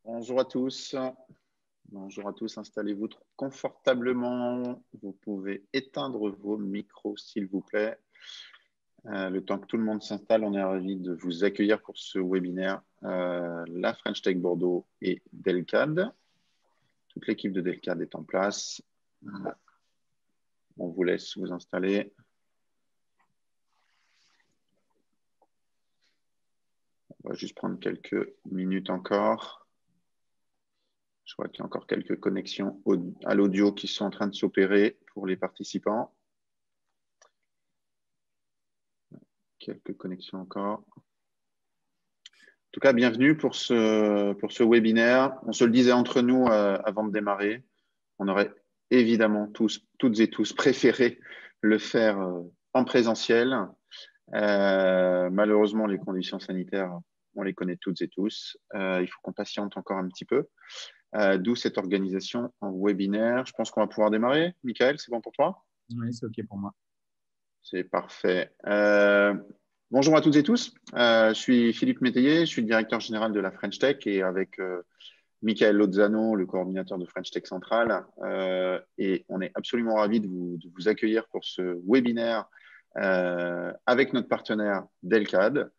Bonjour à tous. Bonjour à tous. Installez-vous confortablement. Vous pouvez éteindre vos micros, s'il vous plaît. Le temps que tout le monde s'installe, on est ravis de vous accueillir pour ce webinaire. La French Tech Bordeaux et Delcad. Toute l'équipe de Delcad est en place. On vous laisse vous installer. On va juste prendre quelques minutes encore. Je vois qu'il y a encore quelques connexions à l'audio qui sont en train de s'opérer pour les participants. Quelques connexions encore. En tout cas, bienvenue pour ce webinaire. On se le disait entre nous avant de démarrer. On aurait évidemment toutes et tous préféré le faire en présentiel. Malheureusement, les conditions sanitaires, on les connaît toutes et tous. Il faut qu'on patiente encore un petit peu. D'où cette organisation en webinaire. Je pense qu'on va pouvoir démarrer. Michael, c'est bon pour toi? Oui, c'est OK pour moi. C'est parfait. Bonjour à toutes et tous. Je suis Philippe Métayer, je suis le directeur général de la French Tech et avec Michael Lozano, le coordinateur de French Tech Central. Et on est absolument ravis de vous accueillir pour ce webinaire avec notre partenaire Delcad.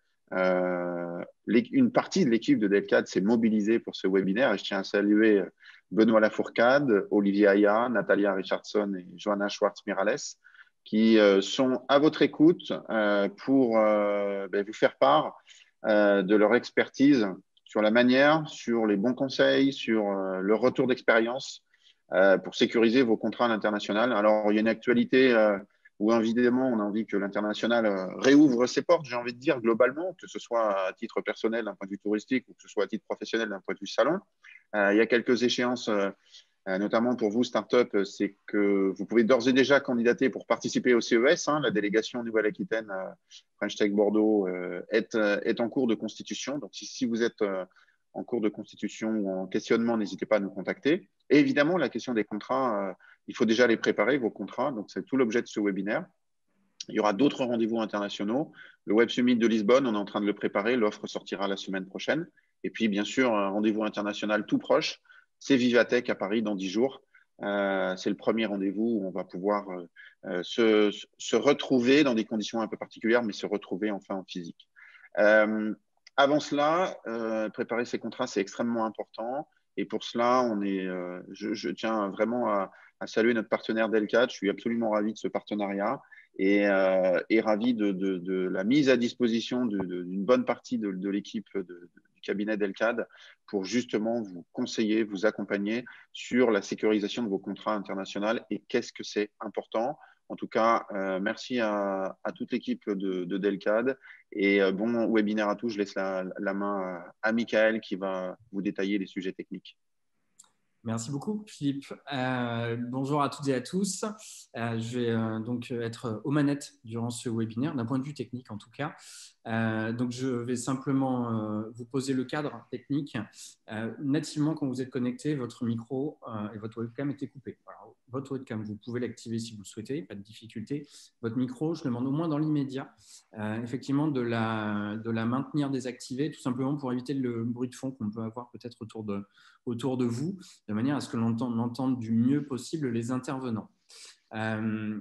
Une partie de l'équipe de Delcad s'est mobilisée pour ce webinaire et je tiens à saluer Benoît Lafourcade, Olivier Aya, Natalia Richardson et Johanna Schwartz-Mirales qui sont à votre écoute pour vous faire part de leur expertise sur la manière, sur les bons conseils, sur le retour d'expérience pour sécuriser vos contrats à l'international. Alors, il y a une actualité où évidemment, on a envie que l'international réouvre ses portes, j'ai envie de dire globalement, que ce soit à titre personnel d'un point de vue touristique ou que ce soit à titre professionnel d'un point de vue salon. Il y a quelques échéances notamment pour vous, start-up, c'est que vous pouvez d'ores et déjà candidater pour participer au CES. La délégation Nouvelle-Aquitaine French Tech Bordeaux est en cours de constitution. Donc, si vous êtes en cours de constitution ou en questionnement, n'hésitez pas à nous contacter. Et évidemment, la question des contrats, il faut déjà les préparer, vos contrats. Donc, c'est tout l'objet de ce webinaire. Il y aura d'autres rendez-vous internationaux. Le Web Summit de Lisbonne, on est en train de le préparer. L'offre sortira la semaine prochaine. Et puis, bien sûr, un rendez-vous international tout proche. C'est Vivatech à Paris dans 10 jours. C'est le premier rendez-vous où on va pouvoir se retrouver dans des conditions un peu particulières, mais se retrouver enfin en physique. Avant cela, préparer ces contrats, c'est extrêmement important. Et pour cela, je tiens vraiment à saluer notre partenaire Delcad. Je suis absolument ravi de ce partenariat et ravi de la mise à disposition d'une bonne partie de l'équipe du cabinet Delcad pour justement vous conseiller, vous accompagner sur la sécurisation de vos contrats internationaux et qu'est-ce que c'est important. En tout cas, merci à toute l'équipe de Delcad et bon webinaire à tous. Je laisse la main à Michael qui va vous détailler les sujets techniques. Merci beaucoup, Philippe. Bonjour à toutes et à tous. Je vais donc être aux manettes durant ce webinaire, d'un point de vue technique en tout cas. Donc, je vais simplement vous poser le cadre technique. Nativement, quand vous êtes connecté, votre micro et votre webcam étaient coupés. Alors, votre webcam, vous pouvez l'activer si vous le souhaitez, pas de difficulté. Votre micro, je demande au moins dans l'immédiat, effectivement, de la maintenir désactivée, tout simplement pour éviter le bruit de fond qu'on peut avoir peut-être autour de vous, de manière à ce que l'on entende du mieux possible les intervenants.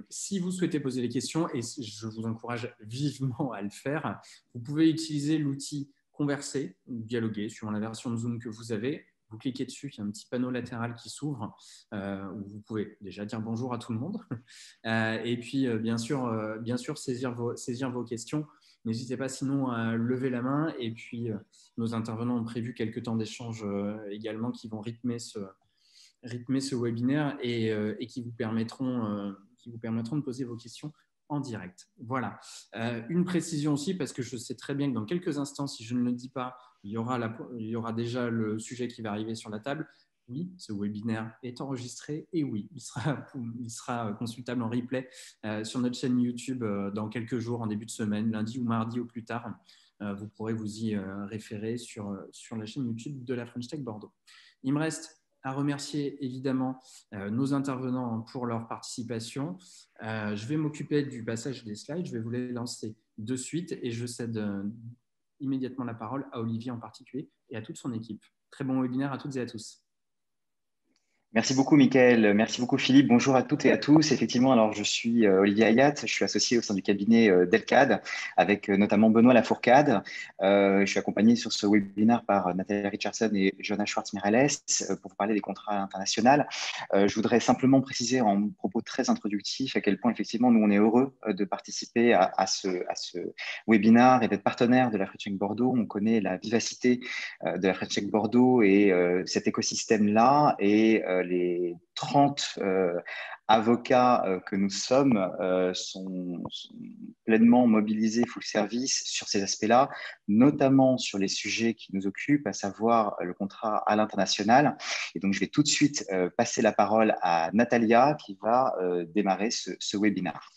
Si vous souhaitez poser des questions, et je vous encourage vivement à le faire, vous pouvez utiliser l'outil Converser ou dialoguer suivant la version de Zoom que vous avez. Vous cliquez dessus, il y a un petit panneau latéral qui s'ouvre où vous pouvez déjà dire bonjour à tout le monde et puis bien sûr saisir vos questions. N'hésitez pas sinon à lever la main et puis nos intervenants ont prévu quelques temps d'échange également qui vont rythmer ce webinaire et qui vous permettront de poser vos questions en direct. Voilà. Une précision aussi, parce que je sais très bien que dans quelques instants, si je ne le dis pas, il y aura déjà le sujet qui va arriver sur la table. Oui, ce webinaire est enregistré et oui, il sera consultable en replay sur notre chaîne YouTube dans quelques jours, en début de semaine, lundi ou mardi au plus tard. Vous pourrez vous y référer sur la chaîne YouTube de la French Tech Bordeaux. Il me reste à remercier évidemment nos intervenants pour leur participation. Je vais m'occuper du passage des slides. Je vais vous les lancer de suite et je cède immédiatement la parole à Olivier en particulier et à toute son équipe. Très bon webinaire à toutes et à tous. Merci beaucoup, Mickaël. Merci beaucoup, Philippe. Bonjour à toutes et à tous. Effectivement, alors je suis Olivier Hayat. Je suis associé au sein du cabinet Delcad avec notamment Benoît Lafourcade. Je suis accompagné sur ce webinaire par Nathalie Richardson et Johanna Schwartz-Mirelles pour vous parler des contrats internationaux. Je voudrais simplement préciser en propos très introductif à quel point, effectivement, nous, on est heureux de participer à ce webinaire et d'être partenaire de la French Tech Bordeaux. On connaît la vivacité de la French Tech Bordeaux et cet écosystème-là et les 30 avocats que nous sommes sont pleinement mobilisés full service sur ces aspects-là, notamment sur les sujets qui nous occupent, à savoir le contrat à l'international. Et donc, je vais tout de suite passer la parole à Natalia qui va démarrer ce webinaire.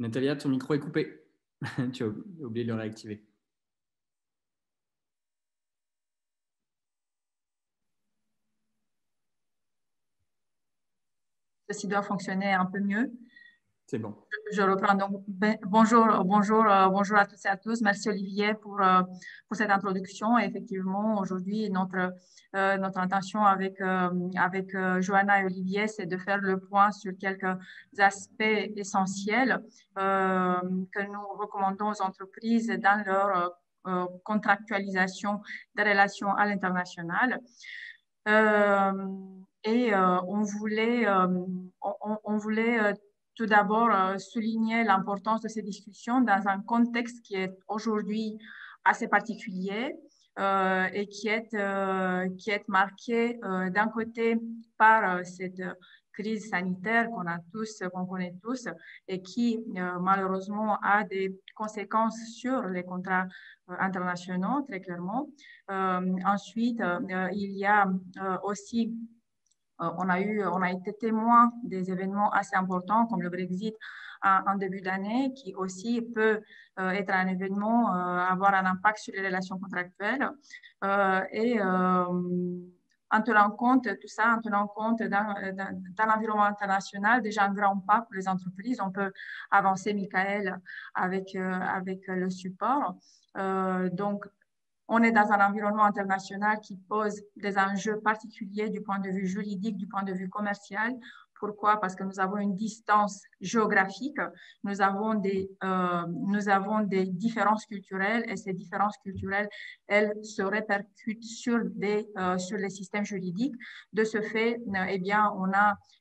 Natalia, ton micro est coupé. Tu as oublié de le réactiver. Ceci doit fonctionner un peu mieux. C'est bon. Je reprends donc. Bonjour à toutes et à tous. Merci Olivier pour cette introduction. Et effectivement, aujourd'hui, notre intention avec Johanna et Olivier, c'est de faire le point sur quelques aspects essentiels que nous recommandons aux entreprises dans leur contractualisation des relations à l'international. On voulait tout d'abord souligner l'importance de ces discussions dans un contexte qui est aujourd'hui assez particulier et qui est marqué d'un côté par cette crise sanitaire qu'on connaît tous et qui malheureusement a des conséquences sur les contrats internationaux, très clairement. Ensuite, il y a aussi on a été témoin des événements assez importants comme le Brexit en début d'année, qui aussi peut être un événement, avoir un impact sur les relations contractuelles. En tenant compte de tout ça, en tenant compte d'un environnement international, déjà un grand pas pour les entreprises. On peut avancer, Mickaël, avec le support. Donc, on est dans un environnement international qui pose des enjeux particuliers du point de vue juridique, du point de vue commercial. Pourquoi? Parce que nous avons une distance géographique, nous avons des différences culturelles et ces différences culturelles, elles se répercutent sur les systèmes juridiques. De ce fait, eh bien,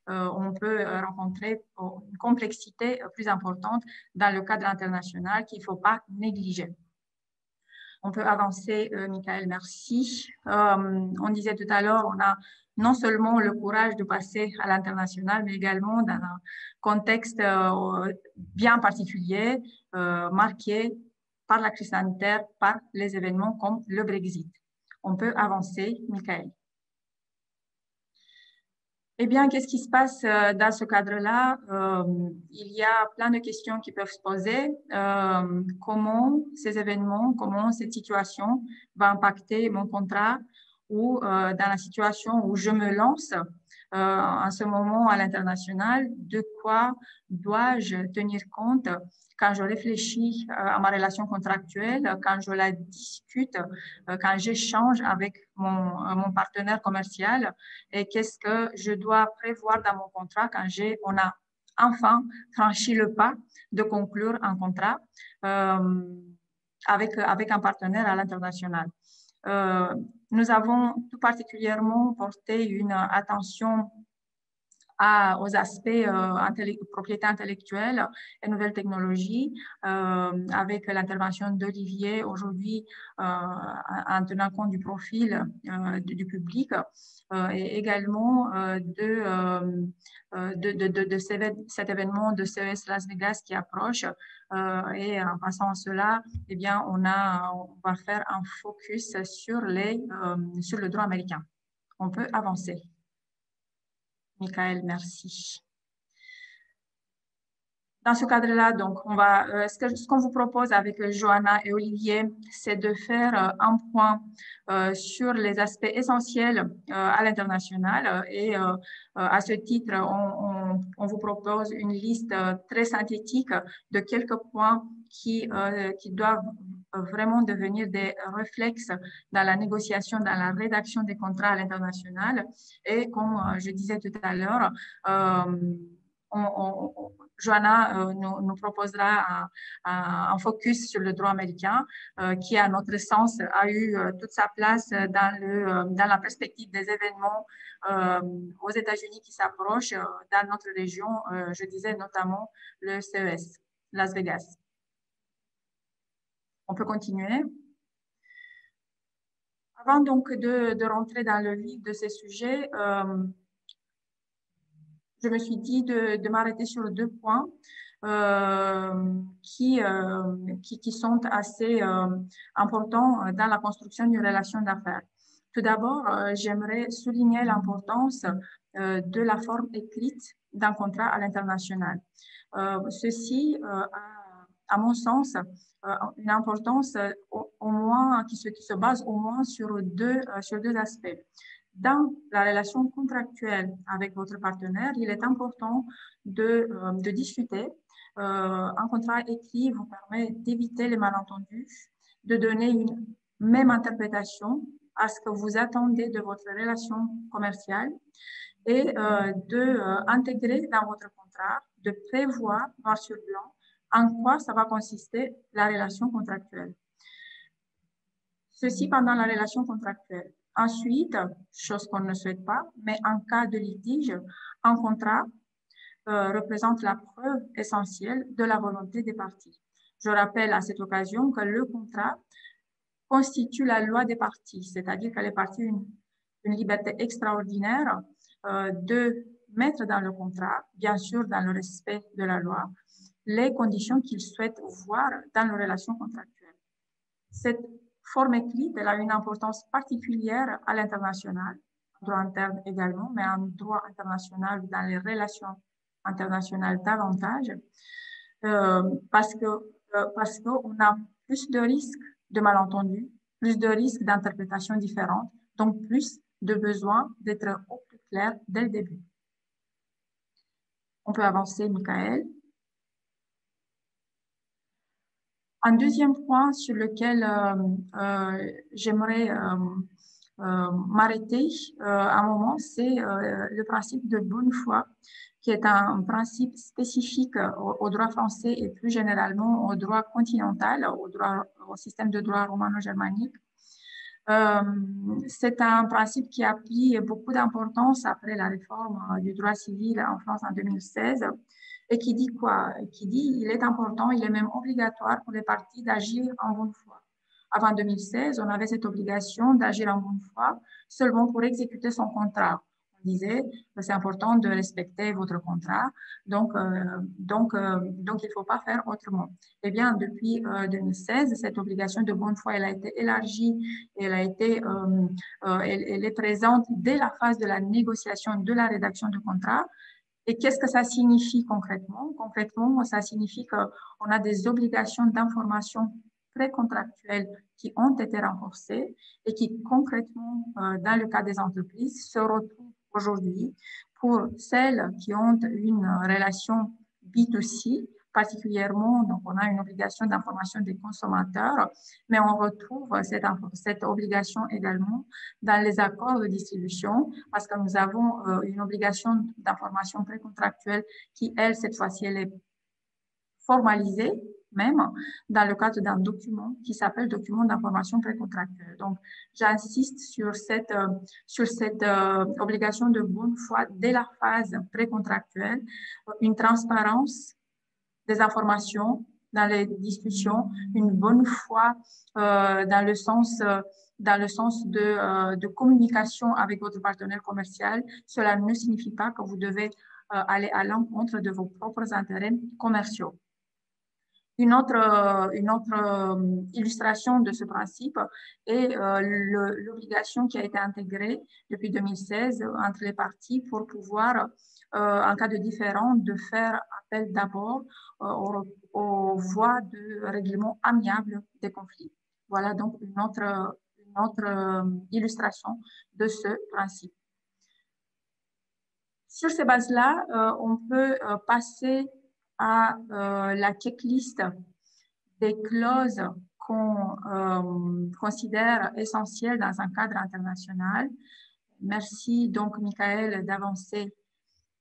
on peut rencontrer une complexité plus importante dans le cadre international qu'il ne faut pas négliger. On peut avancer, Mickaël, merci. On disait tout à l'heure, on a non seulement le courage de passer à l'international, mais également dans un contexte bien particulier, marqué par la crise sanitaire, par les événements comme le Brexit. On peut avancer, Mickaël. Eh bien, qu'est-ce qui se passe dans ce cadre-là? Il y a plein de questions qui peuvent se poser. Comment ces événements, comment cette situation va impacter mon contrat ou dans la situation où je me lance en ce moment à l'international, de quoi dois-je tenir compte quand je réfléchis à ma relation contractuelle, quand je la discute, quand j'échange avec mon partenaire commercial et qu'est-ce que je dois prévoir dans mon contrat quand on a enfin franchi le pas de conclure un contrat avec un partenaire à l'international. Nous avons tout particulièrement porté une attention aux aspects propriété intellectuelle et nouvelles technologies, avec l'intervention d'Olivier aujourd'hui en tenant compte du profil du public et également de cet événement de CES Las Vegas qui approche. Et en passant à cela, eh bien, on va faire un focus sur le droit américain. On peut avancer. Mickaël, merci. Dans ce cadre-là, donc, ce qu'on vous propose avec Johanna et Olivier, c'est de faire un point sur les aspects essentiels à l'international. Et à ce titre, on vous propose une liste très synthétique de quelques points qui doivent vraiment devenir des réflexes dans la négociation, dans la rédaction des contrats à l'international. Et comme je disais tout à l'heure, Joanna nous proposera un focus sur le droit américain qui, à notre sens, a eu toute sa place dans la perspective des événements aux États-Unis qui s'approchent dans notre région, je disais notamment le CES, Las Vegas. On peut continuer. Avant donc de rentrer dans le vif de ces sujets, je me suis dit de m'arrêter sur deux points qui sont assez importants dans la construction d'une relation d'affaires. Tout d'abord, j'aimerais souligner l'importance de la forme écrite d'un contrat à l'international. Ceci à mon sens, une importance au moins qui se base au moins sur deux aspects. Dans la relation contractuelle avec votre partenaire, il est important de discuter. Un contrat écrit vous permet d'éviter les malentendus, de donner une même interprétation à ce que vous attendez de votre relation commerciale et d'intégrer dans votre contrat, de prévoir noir sur blanc en quoi ça va consister la relation contractuelle. Ceci pendant la relation contractuelle. Ensuite, chose qu'on ne souhaite pas, mais en cas de litige, un contrat représente la preuve essentielle de la volonté des parties. Je rappelle à cette occasion que le contrat constitue la loi des parties, c'est-à-dire que les parties ont une liberté extraordinaire de mettre dans le contrat, bien sûr dans le respect de la loi, les conditions qu'ils souhaitent voir dans leur relation contractuelle. Cette forme écrite, elle a une importance particulière à l'international, en droit interne également, mais en droit international, dans les relations internationales davantage, parce qu'on a plus de risques de malentendus, plus de risques d'interprétations différentes, donc plus de besoin d'être au plus clair dès le début. On peut avancer, Michael. Un deuxième point sur lequel j'aimerais m'arrêter un moment, c'est le principe de bonne foi, qui est un principe spécifique au droit français et plus généralement au droit continental, au système de droit romano-germanique. C'est un principe qui a pris beaucoup d'importance après la réforme du droit civil en France en 2016. Et qui dit quoi? Qui dit il est important, il est même obligatoire pour les parties d'agir en bonne foi. Avant 2016, on avait cette obligation d'agir en bonne foi seulement pour exécuter son contrat. On disait que c'est important de respecter votre contrat, donc il ne faut pas faire autrement. Eh bien, depuis 2016, cette obligation de bonne foi, elle a été élargie, elle est présente dès la phase de la négociation, de la rédaction du contrat. Et qu'est-ce que ça signifie concrètement? Concrètement, ça signifie qu'on a des obligations d'information précontractuelles qui ont été renforcées et qui concrètement, dans le cas des entreprises, se retrouvent aujourd'hui pour celles qui ont une relation B2C, particulièrement, donc on a une obligation d'information des consommateurs, mais on retrouve cette obligation également dans les accords de distribution parce que nous avons une obligation d'information précontractuelle qui, elle, cette fois-ci, elle est formalisée même dans le cadre d'un document qui s'appelle document d'information précontractuelle. Donc, j'insiste sur cette obligation de bonne foi dès la phase précontractuelle, une transparence des informations dans les discussions, une bonne foi dans le sens de communication avec votre partenaire commercial. Cela ne signifie pas que vous devez aller à l'encontre de vos propres intérêts commerciaux. Une autre illustration de ce principe est l'obligation qui a été intégrée depuis 2016 entre les parties pour pouvoir, en cas de différend, de faire appel d'abord aux voies de règlement amiable des conflits. Voilà donc une autre illustration de ce principe. Sur ces bases-là, on peut passer à la checklist des clauses qu'on considère essentielles dans un cadre international. Merci donc, Michael, d'avancer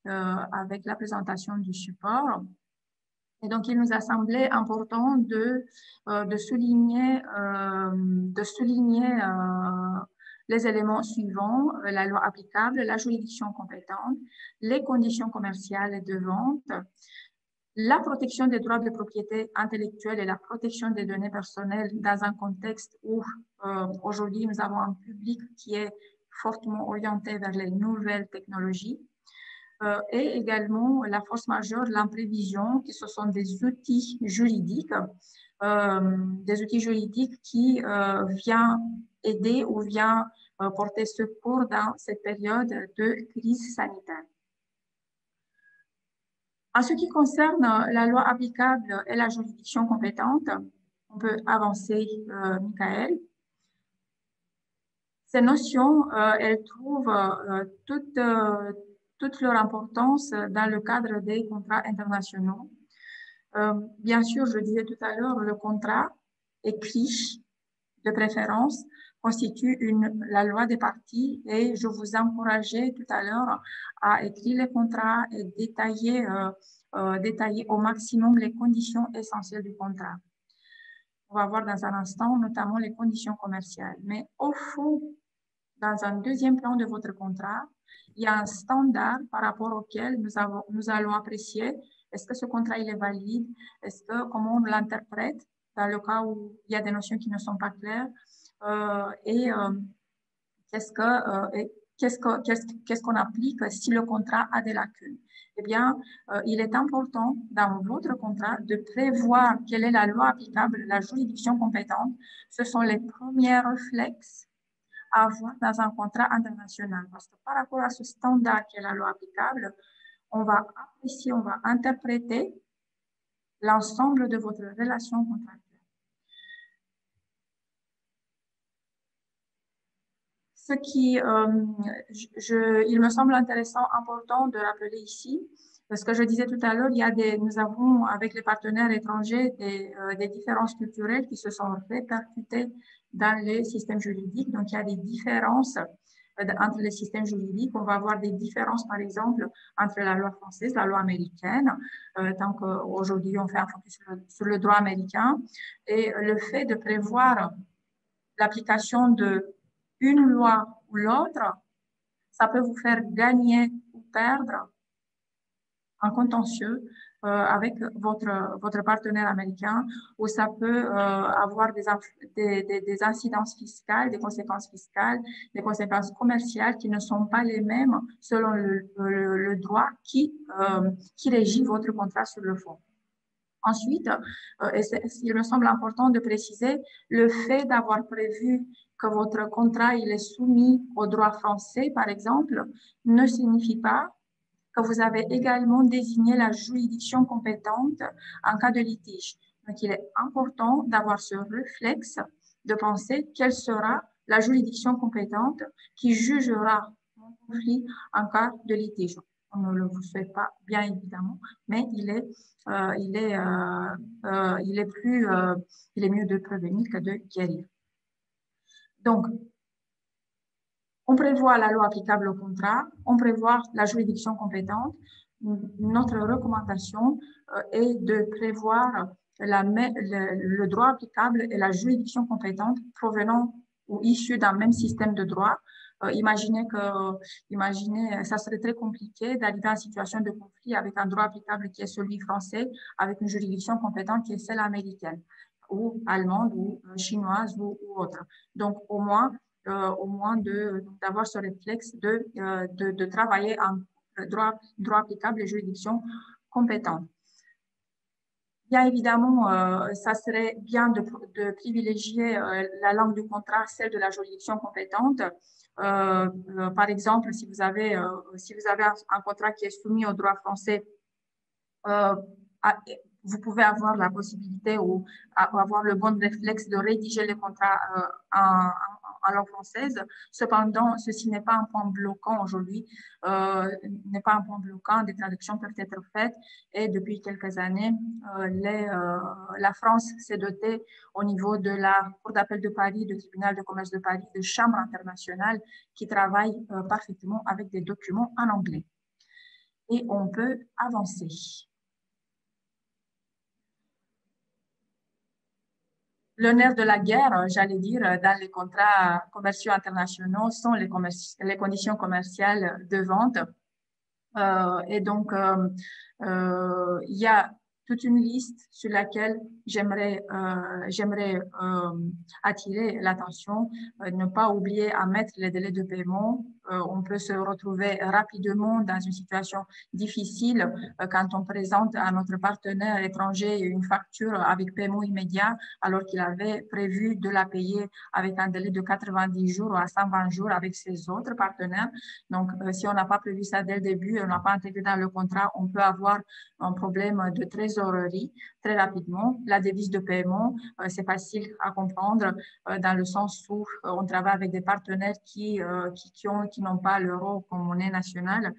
avec la présentation du support. Et donc, il nous a semblé important de souligner les éléments suivants, la loi applicable, la juridiction compétente, les conditions commerciales et de vente, la protection des droits de propriété intellectuelle et la protection des données personnelles dans un contexte où aujourd'hui nous avons un public qui est fortement orienté vers les nouvelles technologies, et également la force majeure, l'imprévision, qui ce sont des outils juridiques qui viennent aider ou viennent porter secours dans cette période de crise sanitaire. En ce qui concerne la loi applicable et la juridiction compétente, on peut avancer, Michael. Ces notions, elles trouvent toute leur importance dans le cadre des contrats internationaux. Bien sûr, je disais tout à l'heure, le contrat écrit de préférence constitue la loi des parties et je vous encourageais tout à l'heure à écrire les contrats et détailler au maximum les conditions essentielles du contrat. On va voir dans un instant notamment les conditions commerciales. Mais au fond, dans un deuxième plan de votre contrat, il y a un standard par rapport auquel nous allons apprécier est-ce que ce contrat il est valide, comment on l'interprète dans le cas où il y a des notions qui ne sont pas claires, qu'est-ce qu'on applique si le contrat a des lacunes. Eh bien, il est important dans votre contrat de prévoir quelle est la loi applicable, la juridiction compétente. Ce sont les premiers réflexes à avoir dans un contrat international. Parce que par rapport à ce standard qui est la loi applicable, on va apprécier, on va interpréter l'ensemble de votre relation contractuelle. Ce qui, il me semble intéressant, important de rappeler ici, parce que je disais tout à l'heure, nous avons avec les partenaires étrangers des différences culturelles qui se sont répercutées dans les systèmes juridiques. Donc, il y a des différences entre les systèmes juridiques. On va avoir des différences, par exemple, entre la loi française, la loi américaine, tant qu'aujourd'hui, on fait un focus sur le droit américain. Et le fait de prévoir l'application d'une loi ou l'autre, ça peut vous faire gagner ou perdre en contentieux avec votre partenaire américain, ou ça peut avoir des incidences fiscales, des conséquences fiscales, des conséquences commerciales qui ne sont pas les mêmes selon le droit qui régit votre contrat sur le fond. Ensuite, il me semble important de préciser le fait d'avoir prévu que votre contrat il est soumis au droit français, par exemple, ne signifie pas que vous avez également désigné la juridiction compétente en cas de litige. Donc, il est important d'avoir ce réflexe de penser quelle sera la juridiction compétente qui jugera mon conflit en cas de litige. On ne le souhaite pas, bien évidemment, mais il est mieux de prévenir que de guérir. Donc, on prévoit la loi applicable au contrat, on prévoit la juridiction compétente. Notre recommandation est de prévoir le droit applicable et la juridiction compétente provenant ou issus d'un même système de droit. Imaginez, ça serait très compliqué d'arriver en situation de conflit avec un droit applicable qui est celui français, avec une juridiction compétente qui est celle américaine, ou allemande, ou chinoise, ou autre. Donc, au moins d'avoir ce réflexe de travailler en droit applicable et juridiction compétente. Bien évidemment, ça serait bien de privilégier la langue du contrat, celle de la juridiction compétente. Par exemple, si vous avez un contrat qui est soumis au droit français, vous pouvez avoir la possibilité ou avoir le bon réflexe de rédiger les contrats en langue française. Cependant, ceci n'est pas un point bloquant aujourd'hui, n'est pas un point bloquant. Des traductions peuvent être faites et depuis quelques années, la France s'est dotée au niveau de la Cour d'appel de Paris, du tribunal de commerce de Paris, de chambres internationales qui travaillent parfaitement avec des documents en anglais. Et on peut avancer. Le nerf de la guerre, j'allais dire, dans les contrats commerciaux internationaux sont les conditions commerciales de vente. Et donc, il y a toute une liste sur laquelle j'aimerais attirer l'attention, ne pas oublier à mettre les délais de paiement. On peut se retrouver rapidement dans une situation difficile quand on présente à notre partenaire étranger une facture avec paiement immédiat alors qu'il avait prévu de la payer avec un délai de 90 jours ou à 120 jours avec ses autres partenaires. Donc, si on n'a pas prévu ça dès le début, on n'a pas intégré dans le contrat, on peut avoir un problème de trésorerie très rapidement. La devise de paiement, c'est facile à comprendre dans le sens où on travaille avec des partenaires qui n'ont pas l'euro comme monnaie nationale,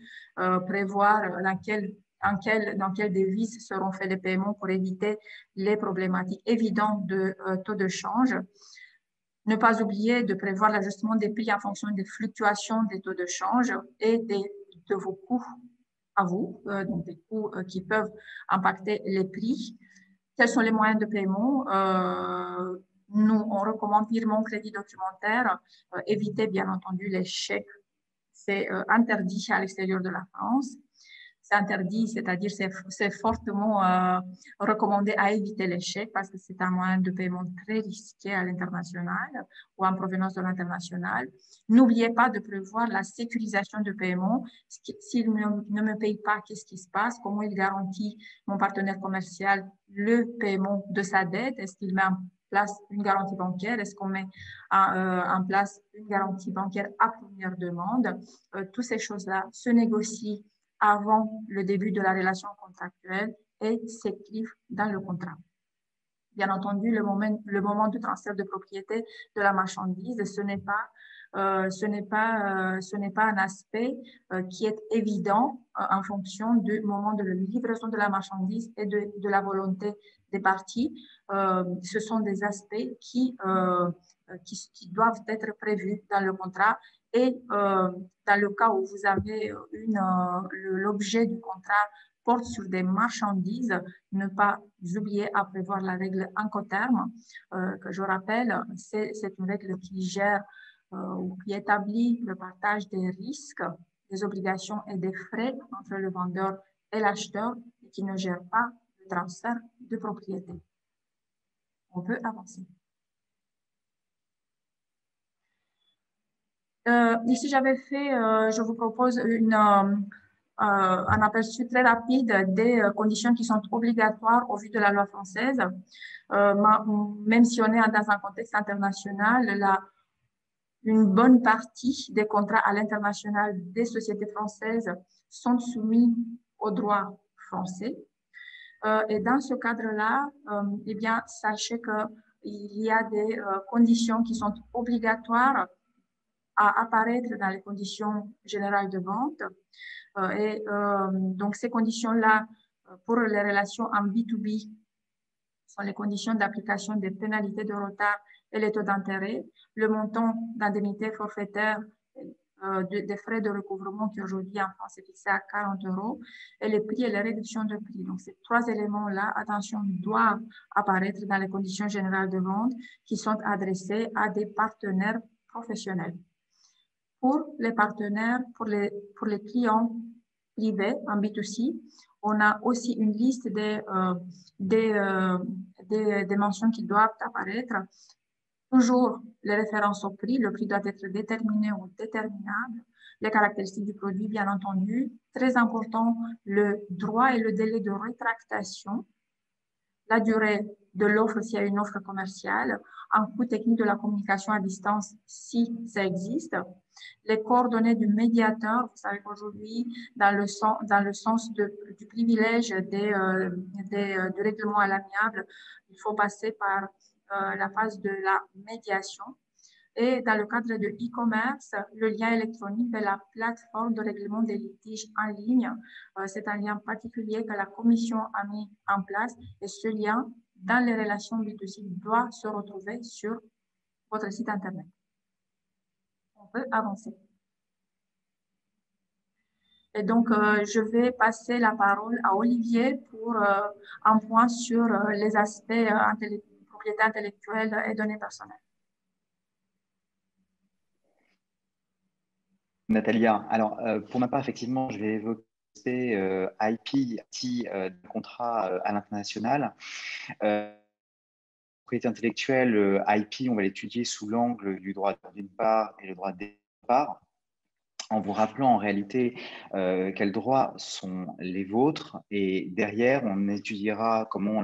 prévoir dans quelle devise seront faits les paiements pour éviter les problématiques évidentes de taux de change. Ne pas oublier de prévoir l'ajustement des prix en fonction des fluctuations des taux de change et de vos coûts à vous, donc des coûts qui peuvent impacter les prix. Quels sont les moyens de paiement? Nous, on recommande vivement crédit documentaire, éviter bien entendu les chèques. C'est interdit à l'extérieur de la France. C'est interdit, c'est-à-dire c'est fortement recommandé à éviter les chèques parce que c'est un moyen de paiement très risqué à l'international ou en provenance de l'international. N'oubliez pas de prévoir la sécurisation de paiement. S'il ne me paye pas, qu'est-ce qui se passe? Comment il garantit, mon partenaire commercial, le paiement de sa dette? Est-ce qu'il met en place une garantie bancaire? Est-ce qu'on met en place une garantie bancaire à première demande? Toutes ces choses-là se négocient avant le début de la relation contractuelle et s'écrivent dans le contrat. Bien entendu, le moment du transfert de propriété de la marchandise, ce n'est pas un aspect qui est évident en fonction du moment de la livraison de la marchandise et de la volonté des parties. Ce sont des aspects qui doivent être prévus dans le contrat. Et dans le cas où vous avez l'objet du contrat porte sur des marchandises, ne pas oublier à prévoir la règle Incoterm, que je rappelle, c'est une règle qui gère ou qui établit le partage des risques, des obligations et des frais entre le vendeur et l'acheteur et qui ne gère pas le transfert de propriété. On peut avancer. Ici, j'avais fait, je vous propose un aperçu très rapide des conditions qui sont obligatoires au vu de la loi française. Même si on est dans un contexte international, une bonne partie des contrats à l'international des sociétés françaises sont soumis au droit français. Et dans ce cadre-là, eh bien, sachez qu'il y a des conditions qui sont obligatoires à apparaître dans les conditions générales de vente. Donc, ces conditions-là, pour les relations en B2B, sont les conditions d'application des pénalités de retard et les taux d'intérêt, le montant d'indemnité forfaitaire des frais de recouvrement qui aujourd'hui en France est fixé à 40 € et les prix et les réductions de prix. Donc, ces trois éléments-là, attention, doivent apparaître dans les conditions générales de vente qui sont adressées à des partenaires professionnels. Pour les partenaires, pour les clients privés en B2C, on a aussi une liste des mentions qui doivent apparaître. Toujours les références au prix, le prix doit être déterminé ou déterminable, les caractéristiques du produit, bien entendu. Très important, le droit et le délai de rétractation, la durée de l'offre s'il y a une offre commerciale, un coût technique de la communication à distance si ça existe, les coordonnées du médiateur. Vous savez qu'aujourd'hui, dans le sens du privilège du règlement à l'amiable, il faut passer par la phase de la médiation. Et dans le cadre de e-commerce, le lien électronique de la plateforme de règlement des litiges en ligne, c'est un lien particulier que la Commission a mis en place et ce lien, dans les relations B2C, doit se retrouver sur votre site Internet. On peut avancer. Et donc, je vais passer la parole à Olivier pour un point sur les aspects propriété intellectuelle et données personnelles. Natalia, alors pour ma part, effectivement, je vais évoquer IP, contrat à l'international. Propriété intellectuelle, IP, on va l'étudier sous l'angle du droit d'une part et le droit d'autre part, en vous rappelant en réalité quels droits sont les vôtres. Et derrière, on étudiera comment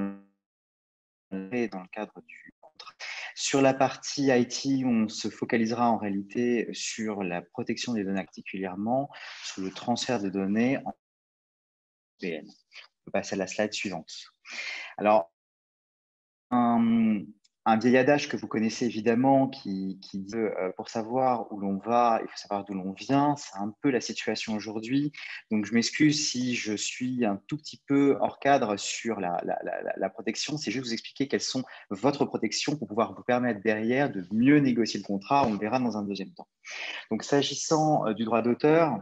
on est dans le cadre du contrat. Sur la partie IT, on se focalisera en réalité sur la protection des données, particulièrement sur le transfert de données en VPN. On peut passer à la slide suivante. Alors, un vieil adage que vous connaissez évidemment qui dit pour savoir où l'on va, il faut savoir d'où l'on vient. C'est un peu la situation aujourd'hui. Donc, je m'excuse si je suis un tout petit peu hors cadre sur la protection. C'est juste vous expliquer quelles sont votre protection pour pouvoir vous permettre derrière de mieux négocier le contrat. On le verra dans un deuxième temps. Donc, s'agissant du droit d'auteur,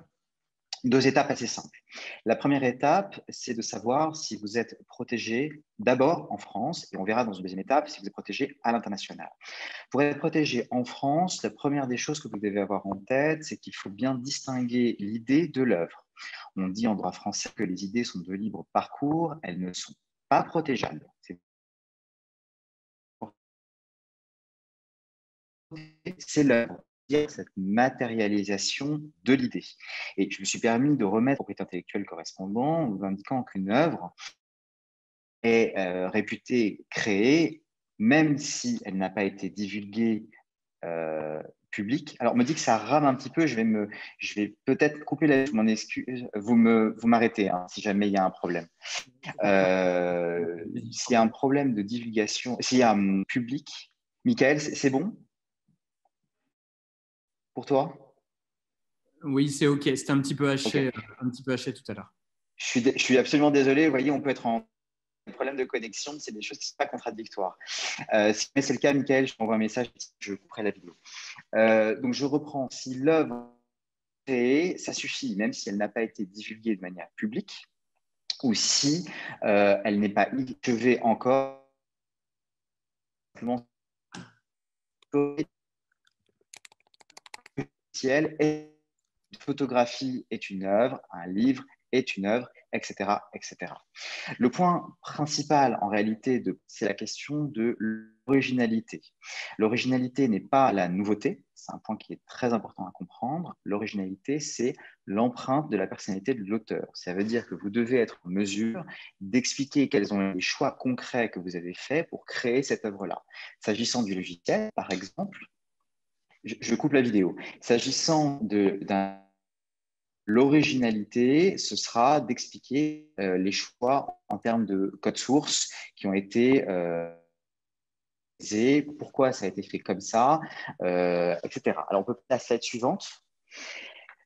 2 étapes assez simples. La première étape, c'est de savoir si vous êtes protégé d'abord en France, et on verra dans une deuxième étape si vous êtes protégé à l'international. Pour être protégé en France, la première des choses que vous devez avoir en tête, c'est qu'il faut bien distinguer l'idée de l'œuvre. On dit en droit français que les idées sont de libre parcours, elles ne sont pas protégeables. C'est l'œuvre, cette matérialisation de l'idée. Et je me suis permis de remettre propriété intellectuelle correspondant en vous indiquant qu'une œuvre est réputée créée, même si elle n'a pas été divulguée publique. Alors, on me dit que ça rame un petit peu, je vais peut-être couper la... Je m'en excuse, vous m'arrêtez hein, si jamais il y a un problème. S'il y a un problème de divulgation, s'il y a un public, Michael, c'est bon pour toi? Oui, c'est OK. C'était un petit peu haché, tout à l'heure. Je suis absolument désolé. Vous voyez, on peut être en problème de connexion. C'est des choses qui ne sont pas contradictoires. Si c'est le cas, Michael, je t'envoie un message, je couperai la vidéo. Donc, je reprends. Si l'œuvre est créée, ça suffit, même si elle n'a pas été divulguée de manière publique ou si elle n'est pas achevée encore. Une photographie est une œuvre, un livre est une œuvre, etc., etc. Le point principal, en réalité, c'est la question de l'originalité. L'originalité n'est pas la nouveauté, c'est un point qui est très important à comprendre. L'originalité, c'est l'empreinte de la personnalité de l'auteur. Ça veut dire que vous devez être en mesure d'expliquer quels sont les choix concrets que vous avez faits pour créer cette œuvre-là. S'agissant du logiciel, par exemple, je coupe la vidéo. S'agissant l'originalité, ce sera d'expliquer les choix en termes de code source qui ont été pourquoi ça a été fait comme ça, etc. Alors, on peut passer à la slide suivante.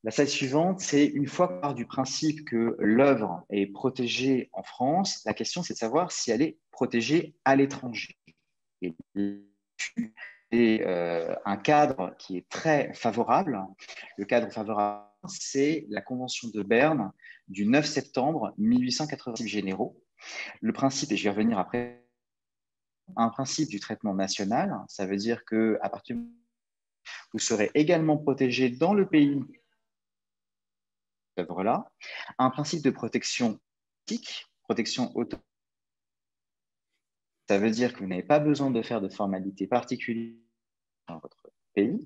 La slide suivante, c'est une fois qu'on part du principe que l'œuvre est protégée en France, la question, c'est de savoir si elle est protégée à l'étranger. Et un cadre qui est très favorable. Le cadre favorable, c'est la Convention de Berne du 9 septembre 1886 généraux. Le principe, et je vais revenir après, un principe du traitement national, ça veut dire qu'à partir du moment où vous serez également protégé dans le pays d'œuvre-là, un principe de protection éthique, protection auto. Ça veut dire que vous n'avez pas besoin de faire de formalités particulières dans votre pays.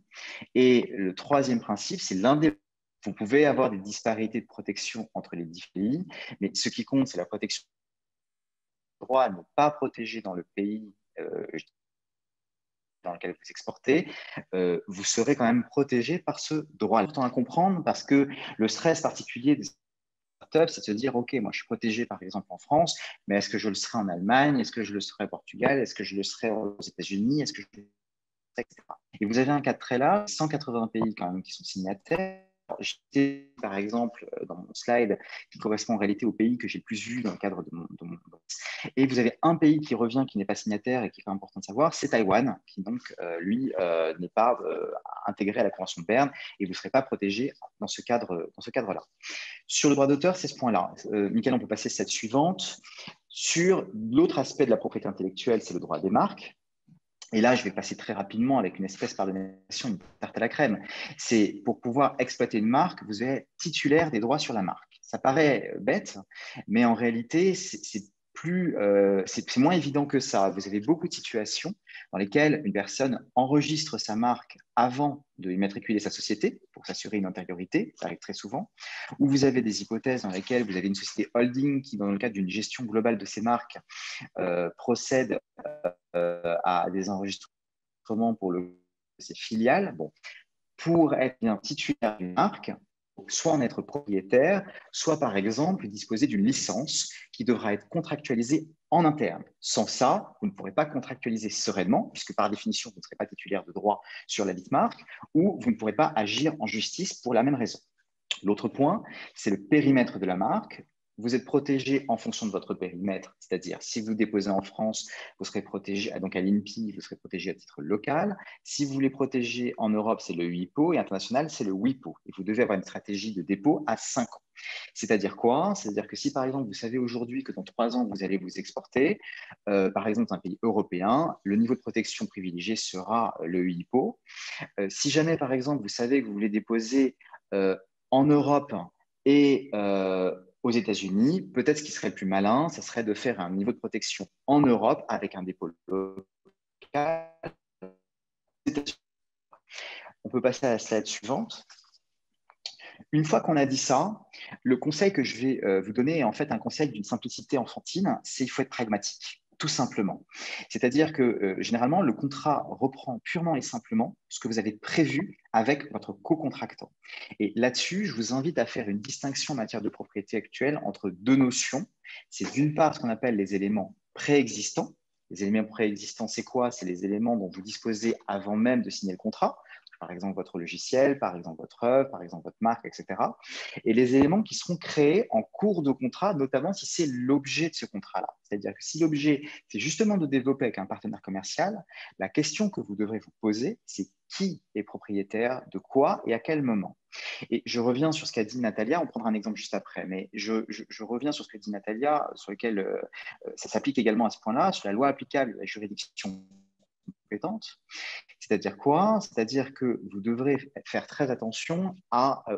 Et le troisième principe, c'est l'indépendance. Vous pouvez avoir des disparités de protection entre les différents pays, mais ce qui compte, c'est la protection. Le droit n'est pas protégé dans le pays dans lequel vous exportez, vous serez quand même protégé par ce droit. C'est important à comprendre parce que le stress particulier des startups, c'est de se dire, OK, moi je suis protégé par exemple en France, mais est-ce que je le serai en Allemagne? Est-ce que je le serai au Portugal? Est-ce que je le serai aux États-Unis? Est-ce que je le serai, etc. Et vous avez un cas très large, 180 pays quand même qui sont signataires. J'étais, par exemple, dans mon slide, qui correspond en réalité au pays que j'ai le plus vu dans le cadre de mon. Et vous avez un pays qui revient, qui n'est pas signataire et qui est important de savoir, c'est Taïwan, qui donc, lui, n'est pas intégré à la Convention de Berne et vous ne serez pas protégé dans ce cadre-là. Sur le droit d'auteur, c'est ce point-là. Mickaël, on peut passer cette suivante. Sur l'autre aspect de la propriété intellectuelle, c'est le droit des marques. Et là, je vais passer très rapidement avec une espèce par donation, une tarte à la crème. C'est pour pouvoir exploiter une marque, vous êtes titulaire des droits sur la marque. Ça paraît bête, mais en réalité, c'est moins évident que ça. Vous avez beaucoup de situations dans lesquelles une personne enregistre sa marque avant de immatriculer sa société pour s'assurer une antériorité, ça arrive très souvent, ou vous avez des hypothèses dans lesquelles vous avez une société holding qui, dans le cadre d'une gestion globale de ses marques, procède à des enregistrements pour ses filiales. Bon, pour être bien titulaire d'une marque, soit en être propriétaire, soit par exemple disposer d'une licence qui devra être contractualisée en interne. Sans ça, vous ne pourrez pas contractualiser sereinement, puisque par définition, vous ne serez pas titulaire de droit sur la dite marque, ou vous ne pourrez pas agir en justice pour la même raison. L'autre point, c'est le périmètre de la marque. Vous êtes protégé en fonction de votre périmètre, c'est-à-dire si vous déposez en France, vous serez protégé, donc à l'INPI, vous serez protégé à titre local. Si vous voulez protéger en Europe, c'est le WIPO et international, c'est le WIPO. Et vous devez avoir une stratégie de dépôt à 5 ans. C'est-à-dire quoi? C'est-à-dire que si par exemple, vous savez aujourd'hui que dans 3 ans, vous allez vous exporter, par exemple dans un pays européen, le niveau de protection privilégié sera le WIPO. Si jamais par exemple, vous savez que vous voulez déposer en Europe et aux États-Unis, peut-être ce qui serait le plus malin, ça serait de faire un niveau de protection en Europe avec un dépôt local. On peut passer à la slide suivante. Une fois qu'on a dit ça, le conseil que je vais vous donner est en fait un conseil d'une simplicité enfantine, c'est qu'il faut être pragmatique, tout simplement. C'est-à-dire que généralement, le contrat reprend purement et simplement ce que vous avez prévu avec votre co-contractant. Et là-dessus, je vous invite à faire une distinction en matière de propriété actuelle entre deux notions. C'est d'une part ce qu'on appelle les éléments préexistants. Les éléments préexistants, c'est quoi? C'est les éléments dont vous disposez avant même de signer le contrat. Par exemple, votre logiciel, par exemple, votre œuvre, par exemple, votre marque, etc. Et les éléments qui seront créés en cours de contrat, notamment si c'est l'objet de ce contrat-là. C'est-à-dire que si l'objet, c'est justement de développer avec un partenaire commercial, la question que vous devrez vous poser, c'est qui est propriétaire de quoi et à quel moment. Et je reviens sur ce qu'a dit Natalia, on prendra un exemple juste après, mais je reviens sur ce que dit Natalia, sur lequel ça s'applique également à ce point-là, sur la loi applicable à la juridiction compétente. C'est-à-dire quoi? C'est-à-dire que vous devrez faire très attention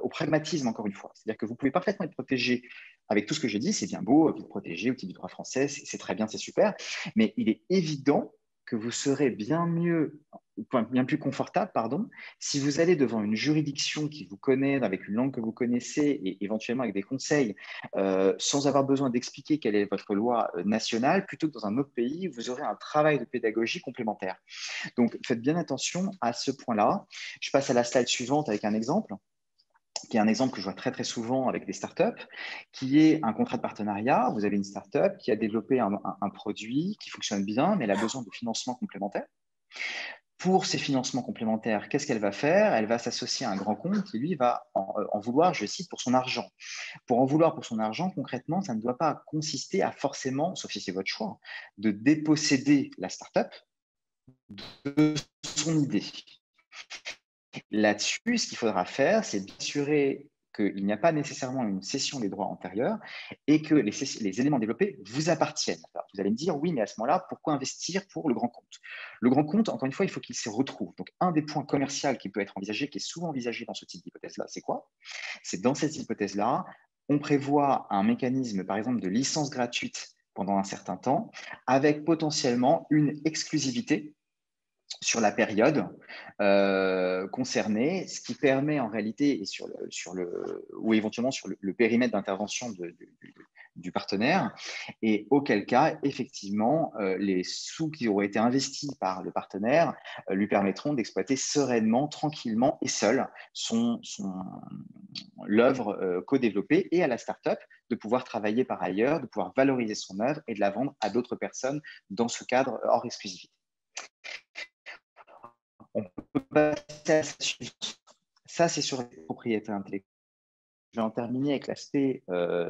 au pragmatisme, encore une fois. C'est-à-dire que vous pouvez parfaitement être protégé avec tout ce que j'ai dit, c'est bien beau, vous êtes protégé au titre du droit français, c'est très bien, c'est super, mais il est évident que vous serez bien plus confortable, si vous allez devant une juridiction qui vous connaît, avec une langue que vous connaissez et éventuellement avec des conseils, sans avoir besoin d'expliquer quelle est votre loi nationale, plutôt que dans un autre pays, vous aurez un travail de pédagogie complémentaire. Donc, faites bien attention à ce point-là. Je passe à la slide suivante avec un exemple, qui est un exemple que je vois très, très souvent avec des startups, qui est un contrat de partenariat. Vous avez une startup qui a développé un produit qui fonctionne bien, mais elle a besoin de financement complémentaire. Pour ces financements complémentaires, qu'est-ce qu'elle va faire? Elle va s'associer à un grand compte qui, lui, va en vouloir, je cite, pour son argent. Pour en vouloir pour son argent, concrètement, ça ne doit pas consister à forcément, sauf si c'est votre choix, de déposséder la startup de son idée. Là-dessus, ce qu'il faudra faire, c'est d'assurer qu'il n'y a pas nécessairement une cession des droits antérieurs et que les éléments développés vous appartiennent. Alors, vous allez me dire, oui, mais à ce moment-là, pourquoi investir pour le grand compte? Le grand compte, encore une fois, il faut qu'il se retrouve. Donc, un des points commerciaux qui peut être envisagé, qui est souvent envisagé dans ce type d'hypothèse-là, c'est quoi? C'est dans cette hypothèse-là, on prévoit un mécanisme, par exemple, de licence gratuite pendant un certain temps, avec potentiellement une exclusivité sur la période concernée, ce qui permet en réalité, ou éventuellement sur le périmètre d'intervention du partenaire, et auquel cas, effectivement, les sous qui auraient été investis par le partenaire lui permettront d'exploiter sereinement, tranquillement et seul l'œuvre co-développée, et à la start-up de pouvoir travailler par ailleurs, de pouvoir valoriser son œuvre et de la vendre à d'autres personnes dans ce cadre hors exclusivité. On peut passer à la suivante. Ça, c'est sur les propriétés intellectuelles. Je vais en terminer avec l'aspect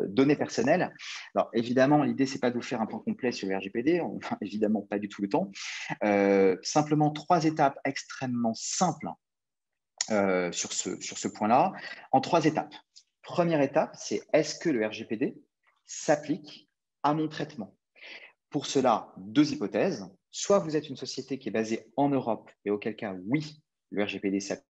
données personnelles. Alors, évidemment, l'idée, ce n'est pas de vous faire un point complet sur le RGPD. On n'a évidemment pas du tout le temps. Simplement, 3 étapes extrêmement simples sur ce point-là, en 3 étapes. Première étape, c'est est-ce que le RGPD s'applique à mon traitement? Pour cela, 2 hypothèses. Soit vous êtes une société qui est basée en Europe, et auquel cas, oui, le RGPD s'applique.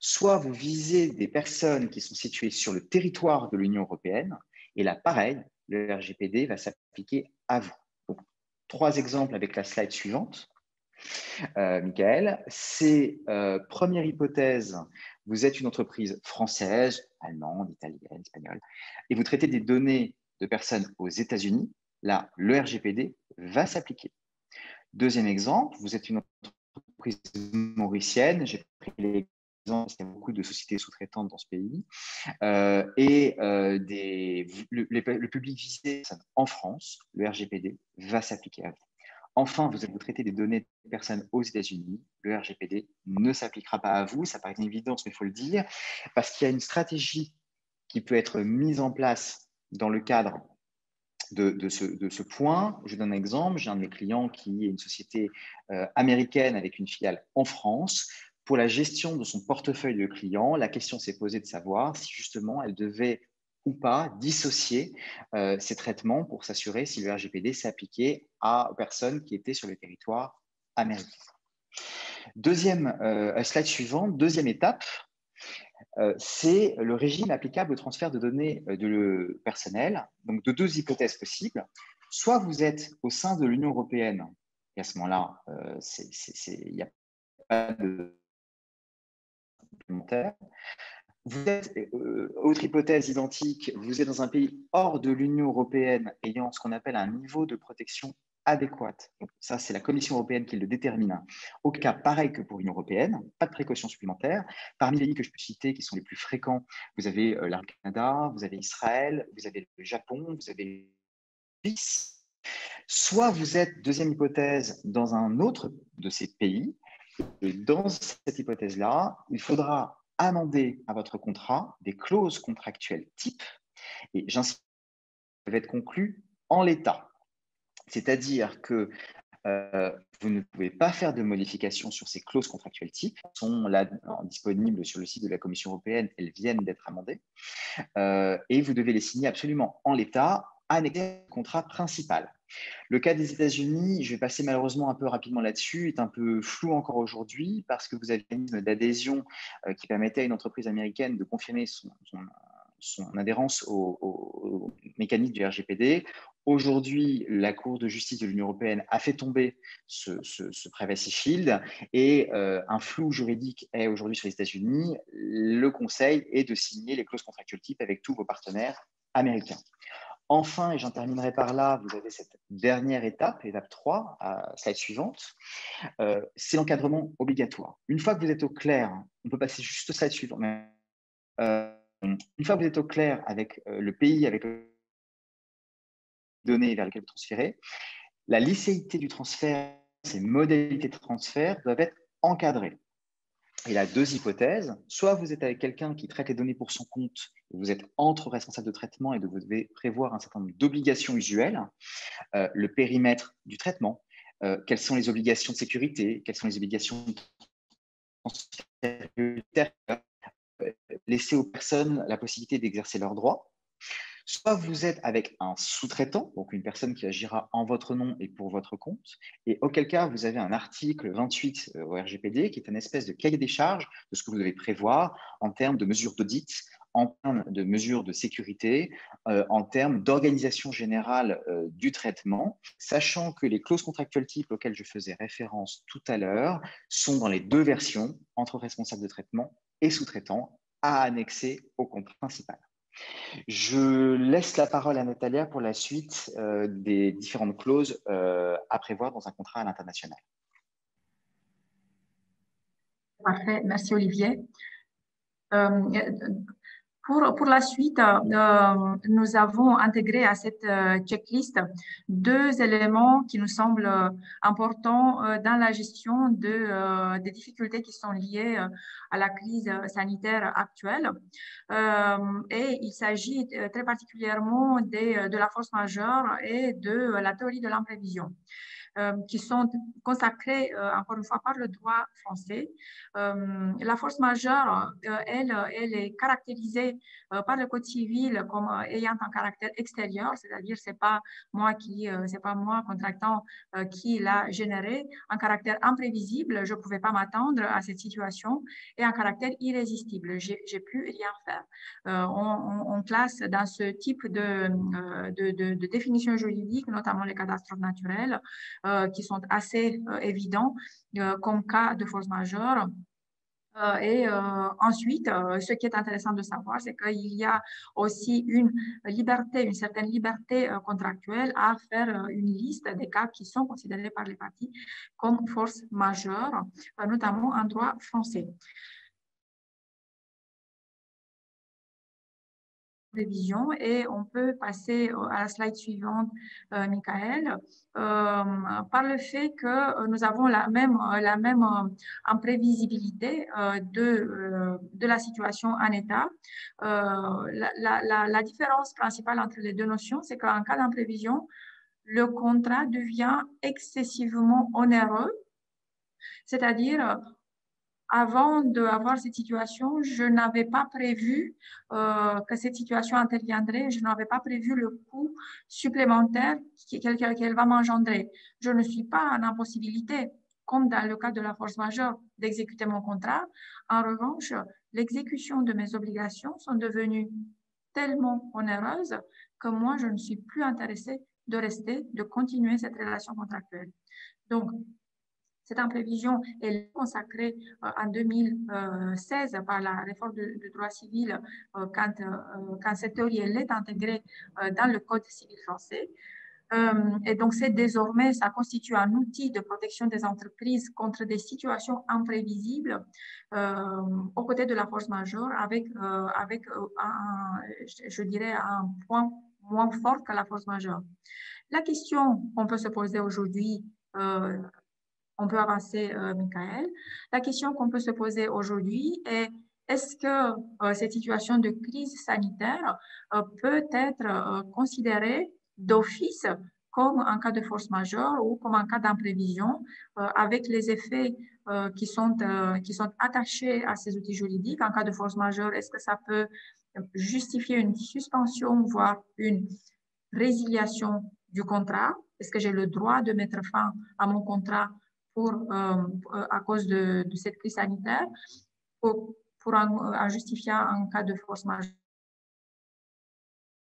Soit vous visez des personnes qui sont situées sur le territoire de l'Union européenne, et là, pareil, le RGPD va s'appliquer à vous. Donc, 3 exemples avec la slide suivante. Michael, c'est première hypothèse, vous êtes une entreprise française, allemande, italienne, espagnole, et vous traitez des données de personnes aux États-Unis. Là, le RGPD va s'appliquer. Deuxième exemple, vous êtes une entreprise mauricienne. J'ai pris l'exemple parce qu'il y a beaucoup de sociétés sous-traitantes dans ce pays. Le public visé en France, le RGPD va s'appliquer à vous. Enfin, vous traitez des données de personnes aux États-Unis. Le RGPD ne s'appliquera pas à vous. Ça paraît une évidence, mais il faut le dire, parce qu'il y a une stratégie qui peut être mise en place dans le cadre de ce point. Je donne un exemple. J'ai un de mes clients qui est une société américaine avec une filiale en France. Pour la gestion de son portefeuille de clients, la question s'est posée de savoir si justement elle devait ou pas dissocier ces traitements pour s'assurer si le RGPD s'appliquait aux personnes qui étaient sur le territoire américain. Deuxième slide suivante, deuxième étape, c'est le régime applicable au transfert de données personnelles. Donc, de 2 hypothèses possibles. Soit vous êtes au sein de l'Union européenne, et à ce moment-là, il n'y a pas de complémentaire. Vous êtes, autre hypothèse identique, vous êtes dans un pays hors de l'Union européenne ayant ce qu'on appelle un niveau de protection adéquate. Donc, ça, c'est la Commission européenne qui le détermine. Au cas pareil que pour l'Union européenne, pas de précautions supplémentaires. Parmi les pays que je peux citer qui sont les plus fréquents, vous avez le Canada, vous avez Israël, vous avez le Japon, vous avez la Suisse. Soit vous êtes, deuxième hypothèse, dans un autre de ces pays, et dans cette hypothèse-là, il faudra amender à votre contrat des clauses contractuelles type, et j'insiste, peuvent être conclues en l'état. C'est-à-dire que vous ne pouvez pas faire de modifications sur ces clauses contractuelles type. Elles sont là disponibles sur le site de la Commission européenne, elles viennent d'être amendées. Et vous devez les signer absolument en l'état, annexé au contrat principal. Le cas des États-Unis, je vais passer malheureusement un peu rapidement là-dessus, est un peu flou encore aujourd'hui parce que vous avez un mécanisme d'adhésion qui permettait à une entreprise américaine de confirmer son adhérence au mécanisme du RGPD. Aujourd'hui, la Cour de justice de l'Union européenne a fait tomber ce Privacy Shield et un flou juridique est aujourd'hui sur les États-Unis. Le conseil est de signer les clauses contractuelles type avec tous vos partenaires américains. Enfin, et j'en terminerai par là, vous avez cette dernière étape, étape 3, slide suivante, c'est l'encadrement obligatoire. Une fois que vous êtes au clair, on peut passer juste au slide suivant, mais une fois que vous êtes au clair avec le pays, avec les données vers lesquelles vous transférez, la licéité du transfert, ces modalités de transfert doivent être encadrées. Il y a 2 hypothèses. Soit vous êtes avec quelqu'un qui traite les données pour son compte, et vous êtes entre responsables de traitement et vous devez prévoir un certain nombre d'obligations usuelles, le périmètre du traitement, quelles sont les obligations de sécurité, quelles sont les obligations de transfert, laisser aux personnes la possibilité d'exercer leurs droits. Soit vous êtes avec un sous-traitant, donc une personne qui agira en votre nom et pour votre compte, et auquel cas vous avez un article 28 au RGPD qui est une espèce de cahier des charges de ce que vous devez prévoir en termes de mesures d'audit, en termes de mesures de sécurité, en termes d'organisation générale du traitement, sachant que les clauses contractuelles types auxquelles je faisais référence tout à l'heure sont dans les deux versions, entre responsables de traitement et sous-traitants, à annexer au contrat principal. Je laisse la parole à Natalia pour la suite des différentes clauses à prévoir dans un contrat à l'international. Parfait, merci Olivier. Pour la suite, nous avons intégré à cette checklist deux éléments qui nous semblent importants dans la gestion des difficultés qui sont liées à la crise sanitaire actuelle. Et il s'agit très particulièrement de la force majeure et de la théorie de l'imprévision, qui sont consacrées, encore une fois, par le droit français. La force majeure, elle est caractérisée par le Code civil comme ayant un caractère extérieur, c'est-à-dire c'est pas moi, contractant, qui l'a généré, un caractère imprévisible, je ne pouvais pas m'attendre à cette situation, et un caractère irrésistible, j'ai pu rien faire. On classe dans ce type de définition juridique, notamment les catastrophes naturelles, qui sont assez évidents comme cas de force majeure. Ensuite, ce qui est intéressant de savoir, c'est qu'il y a aussi une certaine liberté contractuelle à faire une liste des cas qui sont considérés par les parties comme force majeure, notamment en droit français. Prévision, et on peut passer à la slide suivante, Michael, par le fait que nous avons la même imprévisibilité de la situation en état. La différence principale entre les deux notions, c'est qu'en cas d'imprévision, le contrat devient excessivement onéreux, c'est-à-dire avant d'avoir cette situation, je n'avais pas prévu que cette situation interviendrait, je n'avais pas prévu le coût supplémentaire qu'elle va m'engendrer. Je ne suis pas en impossibilité, comme dans le cas de la force majeure, d'exécuter mon contrat. En revanche, l'exécution de mes obligations sont devenues tellement onéreuses que moi, je ne suis plus intéressée de continuer cette relation contractuelle. Donc, cette imprévision est consacrée en 2016 par la réforme du droit civil quand cette théorie est intégrée dans le Code civil français. Et donc, désormais, ça constitue un outil de protection des entreprises contre des situations imprévisibles aux côtés de la force majeure avec je dirais, un point moins fort que la force majeure. La question qu'on peut se poser aujourd'hui, on peut avancer, Michael. La question qu'on peut se poser aujourd'hui est: est-ce que cette situation de crise sanitaire peut être considérée d'office comme un cas de force majeure ou comme un cas d'imprévision avec les effets qui sont attachés à ces outils juridiques? En cas de force majeure, est-ce que ça peut justifier une suspension, voire une résiliation du contrat? Est-ce que j'ai le droit de mettre fin à mon contrat à cause de cette crise sanitaire pour en justifier un cas de force majeure?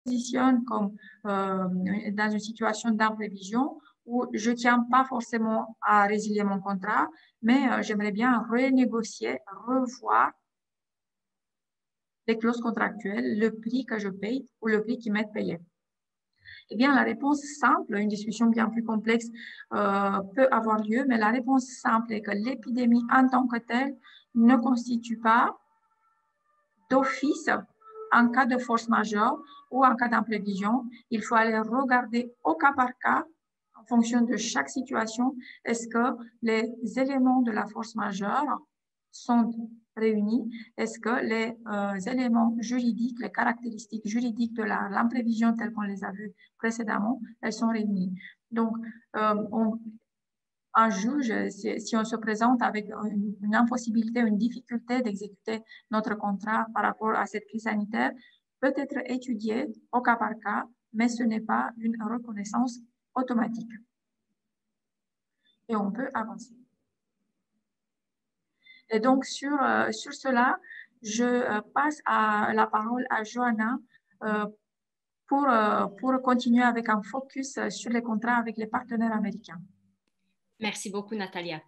Je me positionne comme dans une situation d'imprévision où je ne tiens pas forcément à résilier mon contrat, mais j'aimerais bien renégocier, revoir les clauses contractuelles, le prix que je paye ou le prix qui m'est payé. Eh bien, la réponse simple, une discussion bien plus complexe peut avoir lieu, mais la réponse simple est que l'épidémie en tant que telle ne constitue pas d'office un cas de force majeure ou un cas d'imprévision. Il faut aller regarder au cas par cas, en fonction de chaque situation, est-ce que les éléments de la force majeure sont réunis, est-ce que les éléments juridiques, les caractéristiques juridiques de l'imprévision telles qu'on les a vues précédemment, elles sont réunies. Donc, un juge, si on se présente avec une impossibilité, une difficulté d'exécuter notre contrat par rapport à cette crise sanitaire, peut être étudié au cas par cas, mais ce n'est pas une reconnaissance automatique. Et on peut avancer. Et donc, sur cela, je passe la parole à Johanna pour continuer avec un focus sur les contrats avec les partenaires américains. Merci beaucoup, Natalia.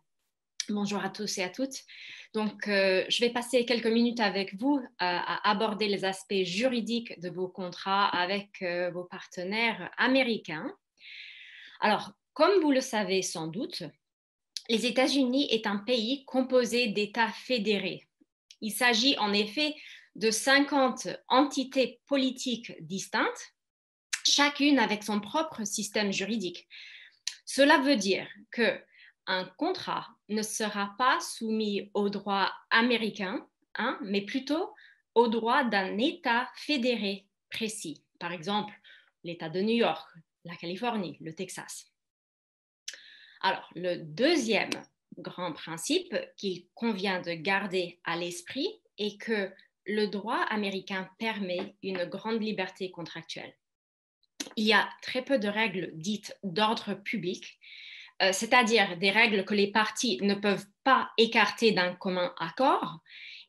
Bonjour à tous et à toutes. Donc, je vais passer quelques minutes avec vous à aborder les aspects juridiques de vos contrats avec vos partenaires américains. Alors, comme vous le savez sans doute, les États-Unis est un pays composé d'États fédérés. Il s'agit en effet de 50 entités politiques distinctes, chacune avec son propre système juridique. Cela veut dire qu'un contrat ne sera pas soumis au droit américain, mais plutôt au droit d'un État fédéré précis. Par exemple, l'État de New York, la Californie, le Texas. Alors, le deuxième grand principe qu'il convient de garder à l'esprit est que le droit américain permet une grande liberté contractuelle. Il y a très peu de règles dites d'ordre public, c'est-à-dire des règles que les parties ne peuvent pas écarter d'un commun accord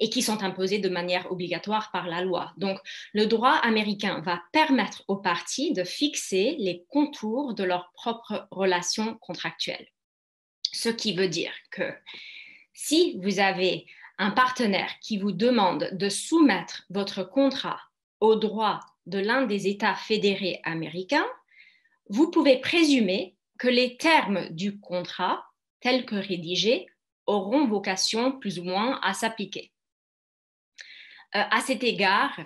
et qui sont imposées de manière obligatoire par la loi. Donc, le droit américain va permettre aux parties de fixer les contours de leurs propres relations contractuelles. Ce qui veut dire que si vous avez un partenaire qui vous demande de soumettre votre contrat au droit de l'un des États fédérés américains, vous pouvez présumer que les termes du contrat, tels que rédigés, auront vocation plus ou moins à s'appliquer. À cet égard,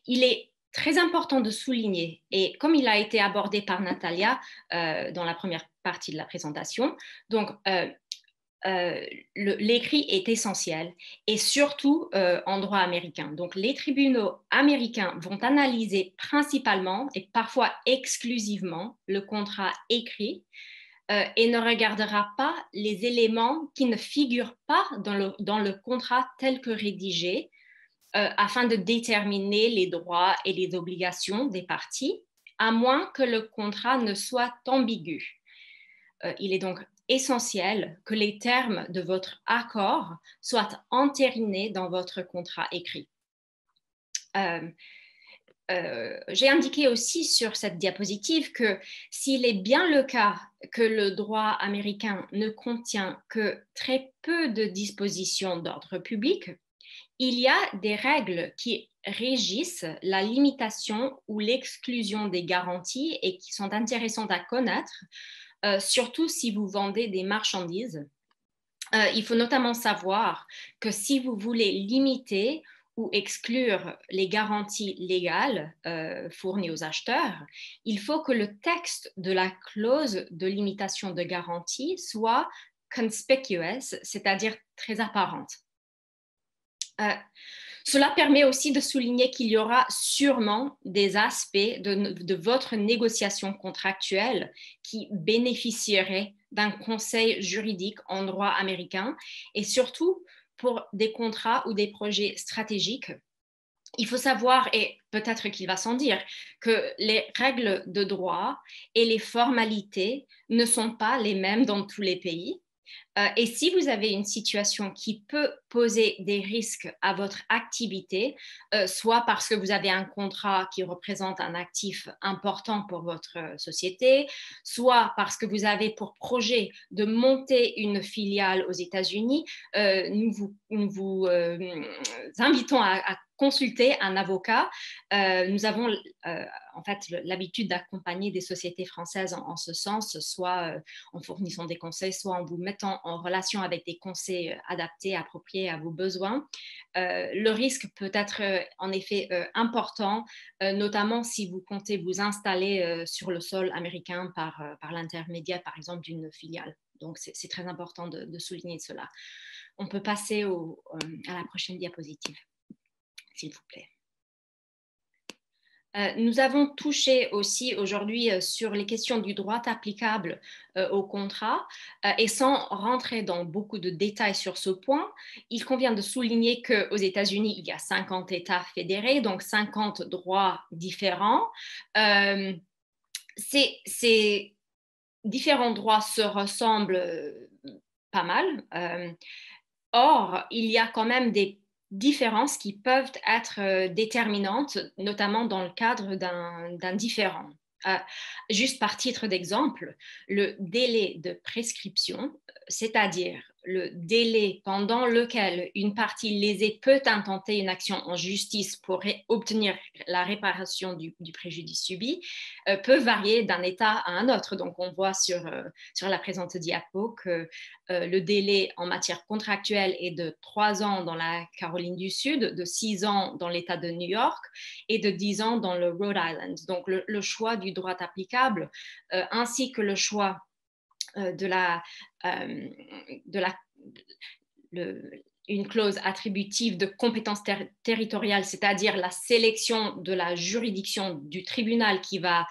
il est très important de souligner, et comme il a été abordé par Natalia dans la première partie de la présentation, donc l'écrit est essentiel, et surtout en droit américain. Donc, les tribunaux américains vont analyser principalement et parfois exclusivement le contrat écrit et ne regardera pas les éléments qui ne figurent pas dans le contrat tel que rédigé afin de déterminer les droits et les obligations des parties, à moins que le contrat ne soit ambigu. Il est donc essentiel que les termes de votre accord soient entérinés dans votre contrat écrit. J'ai indiqué aussi sur cette diapositive que s'il est bien le cas que le droit américain ne contient que très peu de dispositions d'ordre public, il y a des règles qui régissent la limitation ou l'exclusion des garanties et qui sont intéressantes à connaître, surtout si vous vendez des marchandises. Il faut notamment savoir que si vous voulez limiter ou exclure les garanties légales fournies aux acheteurs, il faut que le texte de la clause de limitation de garantie soit conspicuous, c'est-à-dire très apparente. Cela permet aussi de souligner qu'il y aura sûrement des aspects de votre négociation contractuelle qui bénéficieraient d'un conseil juridique en droit américain et surtout pour des contrats ou des projets stratégiques. Il faut savoir, et peut-être qu'il va sans dire, que les règles de droit et les formalités ne sont pas les mêmes dans tous les pays. Et si vous avez une situation qui peut poser des risques à votre activité, soit parce que vous avez un contrat qui représente un actif important pour votre société, soit parce que vous avez pour projet de monter une filiale aux États-Unis, nous vous invitons à consulter un avocat. Nous avons en fait l'habitude d'accompagner des sociétés françaises en ce sens, soit en fournissant des conseils, soit en vous mettant en relation avec des conseils adaptés, appropriés à vos besoins. Le risque peut être en effet important, notamment si vous comptez vous installer sur le sol américain par l'intermédiaire, par exemple, d'une filiale. Donc, c'est très important de souligner cela. On peut passer à la prochaine diapositive, s'il vous plaît. Nous avons touché aussi aujourd'hui sur les questions du droit applicable au contrat et sans rentrer dans beaucoup de détails sur ce point, il convient de souligner qu'aux États-Unis, il y a 50 États fédérés, donc 50 droits différents. Ces différents droits se ressemblent pas mal. Or, il y a quand même des différences qui peuvent être déterminantes, notamment dans le cadre d'un différend. Juste par titre d'exemple, le délai de prescription, c'est-à-dire le délai pendant lequel une partie lésée peut intenter une action en justice pour obtenir la réparation du préjudice subi, peut varier d'un État à un autre. Donc, on voit sur la présente diapo que le délai en matière contractuelle est de 3 ans dans la Caroline du Sud, de 6 ans dans l'État de New York et de 10 ans dans le Rhode Island. Donc, le choix du droit applicable ainsi que le choix une clause attributive de compétence territoriale, c'est-à-dire la sélection de la juridiction du tribunal qui va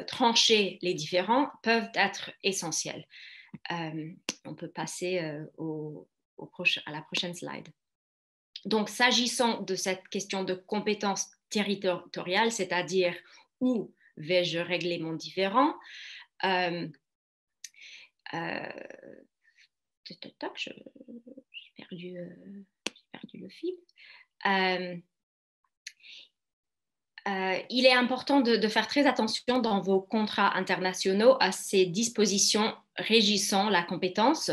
trancher les différends, peuvent être essentielles. On peut passer à la prochaine slide. Donc, s'agissant de cette question de compétence territoriale, c'est-à-dire où vais-je régler mon différend, j'ai perdu le fil. Il est important de faire très attention dans vos contrats internationaux à ces dispositions régissant la compétence.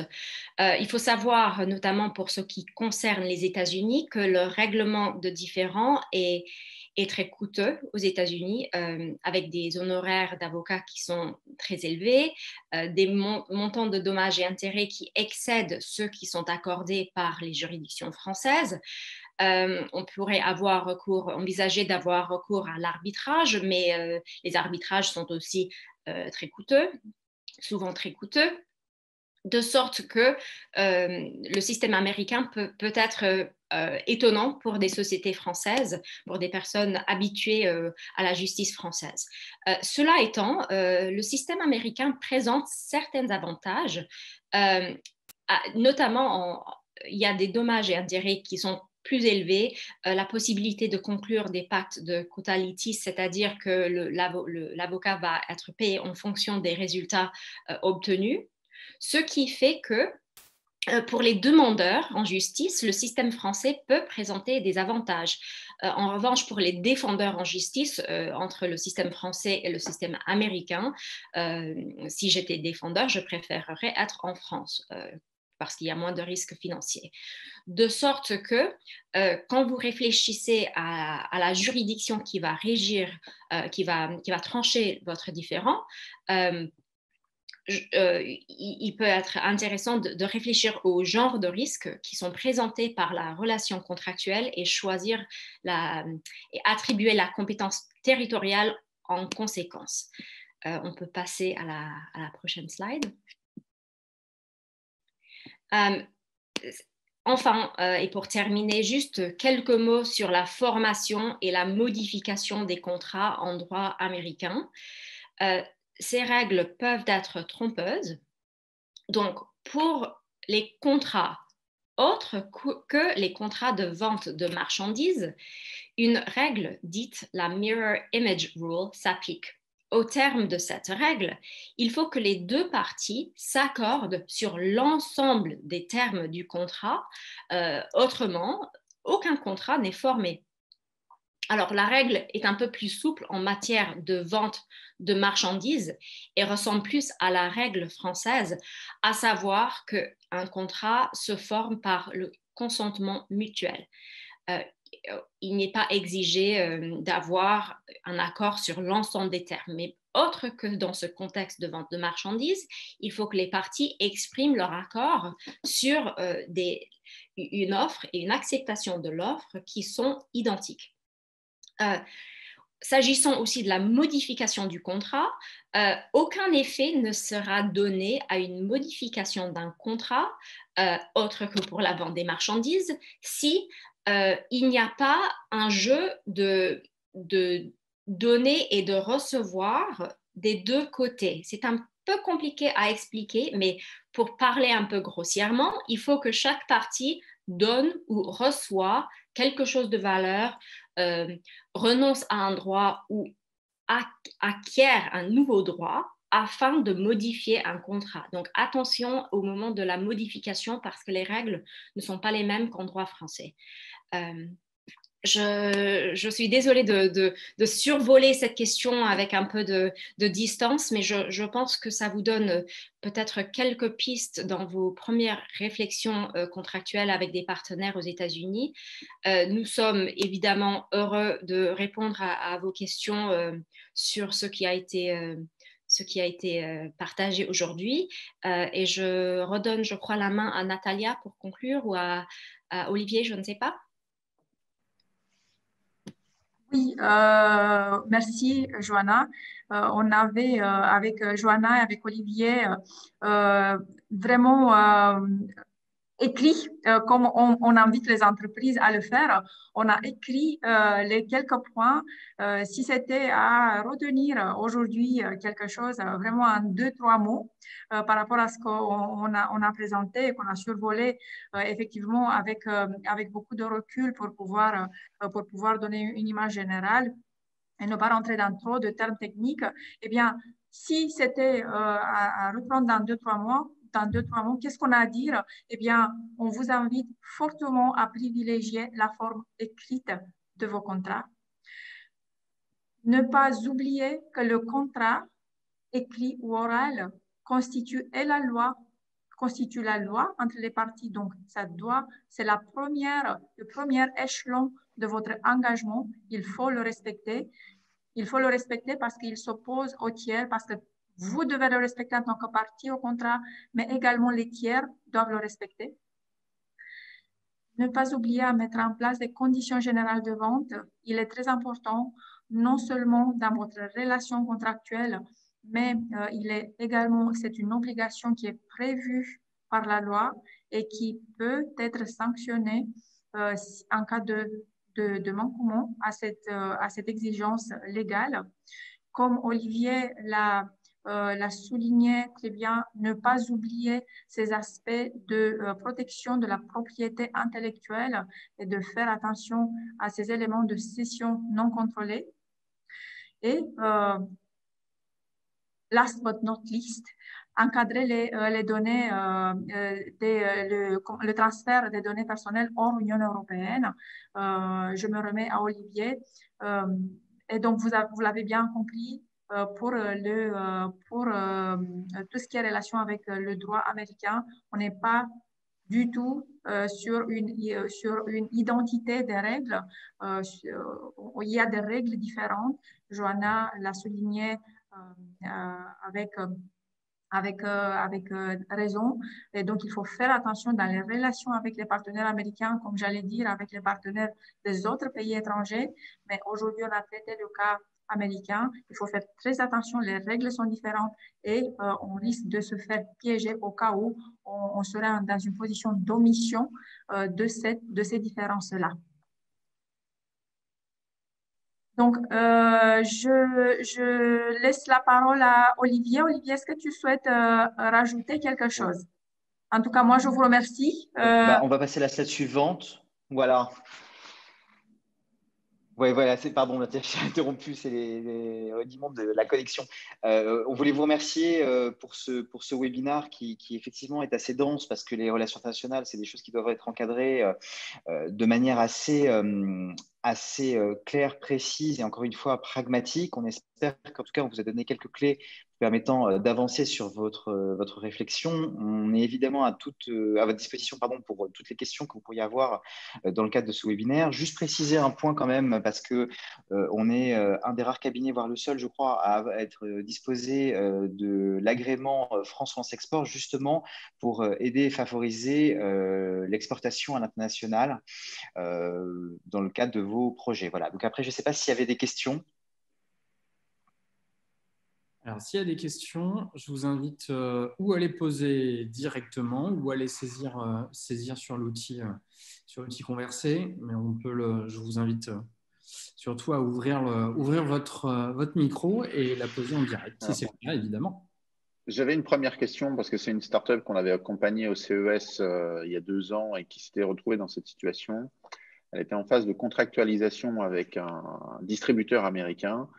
Il faut savoir, notamment pour ce qui concerne les États-Unis, que le règlement de différends est très coûteux aux États-Unis, avec des honoraires d'avocats qui sont très élevés, des montants de dommages et intérêts qui excèdent ceux qui sont accordés par les juridictions françaises. On pourrait envisager d'avoir recours à l'arbitrage, mais les arbitrages sont aussi très coûteux, souvent très coûteux, de sorte que le système américain peut être étonnant pour des sociétés françaises, pour des personnes habituées à la justice française. Cela étant, le système américain présente certains avantages, notamment il y a des dommages et intérêts qui sont plus élevés, la possibilité de conclure des pactes de quota litis, c'est-à-dire que l'avocat va être payé en fonction des résultats obtenus, ce qui fait que pour les demandeurs en justice, le système français peut présenter des avantages. En revanche, pour les défendeurs en justice, entre le système français et le système américain, si j'étais défendeur, je préférerais être en France, parce qu'il y a moins de risques financiers. De sorte que quand vous réfléchissez à la juridiction qui va régir, qui va trancher votre différend, il peut être intéressant de réfléchir au genre de risques qui sont présentés par la relation contractuelle et choisir et attribuer la compétence territoriale en conséquence. On peut passer à la prochaine slide. Enfin, et pour terminer, juste quelques mots sur la formation et la modification des contrats en droit américain. Ces règles peuvent être trompeuses. Donc, pour les contrats autres que les contrats de vente de marchandises, une règle dite la Mirror Image Rule s'applique. Au terme de cette règle, il faut que les deux parties s'accordent sur l'ensemble des termes du contrat. Autrement, aucun contrat n'est formé. Alors, la règle est un peu plus souple en matière de vente de marchandises et ressemble plus à la règle française, à savoir qu'un contrat se forme par le consentement mutuel. Il n'est pas exigé d'avoir un accord sur l'ensemble des termes, mais autre que dans ce contexte de vente de marchandises, il faut que les parties expriment leur accord sur une offre et une acceptation de l'offre qui sont identiques. S'agissant aussi de la modification du contrat, aucun effet ne sera donné à une modification d'un contrat, autre que pour la vente des marchandises, si il n'y a pas un jeu de donner et de recevoir des deux côtés. C'est un peu compliqué à expliquer, mais pour parler un peu grossièrement, il faut que chaque partie donne ou reçoit quelque chose de valeur, renonce à un droit ou acquiert un nouveau droit afin de modifier un contrat. Donc, attention au moment de la modification parce que les règles ne sont pas les mêmes qu'en droit français. Je suis désolée de survoler cette question avec un peu de distance, mais je pense que ça vous donne peut-être quelques pistes dans vos premières réflexions contractuelles avec des partenaires aux États-Unis. Nous sommes évidemment heureux de répondre à vos questions sur ce qui a été partagé aujourd'hui. Et je redonne, je crois, la main à Natalia pour conclure ou à Olivier, je ne sais pas. Oui, merci Joanna. On avait avec Joanna et avec Olivier vraiment écrit, comme on invite les entreprises à le faire, on a écrit les quelques points. Si c'était à retenir aujourd'hui quelque chose, vraiment en 2-3 mots par rapport à ce qu'on a présenté et qu'on a survolé effectivement avec beaucoup de recul pour pouvoir donner une image générale et ne pas rentrer dans trop de termes techniques, eh bien, si c'était à reprendre dans 2-3 mois, qu'est-ce qu'on a à dire? Eh bien, on vous invite fortement à privilégier la forme écrite de vos contrats. Ne pas oublier que le contrat écrit ou oral constitue la loi entre les parties. Donc, ça doit, c'est le premier échelon de votre engagement. Il faut le respecter. Il faut le respecter parce qu'il s'oppose aux tiers, parce que vous devez le respecter en tant que partie au contrat, mais également les tiers doivent le respecter. Ne pas oublier à mettre en place des conditions générales de vente. Il est très important, non seulement dans votre relation contractuelle, mais c'est une obligation qui est prévue par la loi et qui peut être sanctionnée en cas de manquement à cette exigence légale. Comme Olivier l'a souligné très bien, ne pas oublier ces aspects de protection de la propriété intellectuelle et de faire attention à ces éléments de cession non contrôlés. Et last but not least, encadrer les données, le transfert des données personnelles hors Union européenne. Je me remets à Olivier. Et donc, vous l'avez bien compris, pour tout ce qui est relation avec le droit américain, on n'est pas du tout sur une identité des règles. Il y a des règles différentes. Joanna l'a souligné avec raison. Et donc, il faut faire attention dans les relations avec les partenaires américains, comme j'allais dire, avec les partenaires des autres pays étrangers. Mais aujourd'hui, on a traité le cas américain. Il faut faire très attention, les règles sont différentes et on risque de se faire piéger au cas où on serait dans une position d'omission de ces différences-là. Donc, je laisse la parole à Olivier. Olivier, est-ce que tu souhaites rajouter quelque chose? En tout cas, moi, je vous remercie. On va passer à la slide suivante. Voilà. Oui, voilà, pardon, j'ai interrompu, c'est les rudiments de la connexion. On voulait vous remercier pour ce webinaire qui effectivement est assez dense parce que les relations internationales, c'est des choses qui doivent être encadrées de manière assez claire, précise et encore une fois pragmatique. On espère qu'en tout cas, on vous a donné quelques clés permettant d'avancer sur votre réflexion. On est évidemment à votre disposition pour toutes les questions que vous pourriez avoir dans le cadre de ce webinaire. Juste préciser un point quand même, parce que on est un des rares cabinets, voire le seul, je crois, à être disposé de l'agrément France Export, justement pour aider et favoriser l'exportation à l'international dans le cadre de vos projets. Voilà. Donc après, je ne sais pas s'il y avait des questions. Alors, s'il y a des questions, je vous invite ou à les poser directement ou à les saisir sur l'outil Converser. Mais je vous invite surtout à ouvrir votre micro et la poser en direct, si c'est le cas, évidemment. J'avais une première question parce que c'est une startup qu'on avait accompagnée au CES il y a 2 ans et qui s'était retrouvée dans cette situation. Elle était en phase de contractualisation avec un distributeur américain.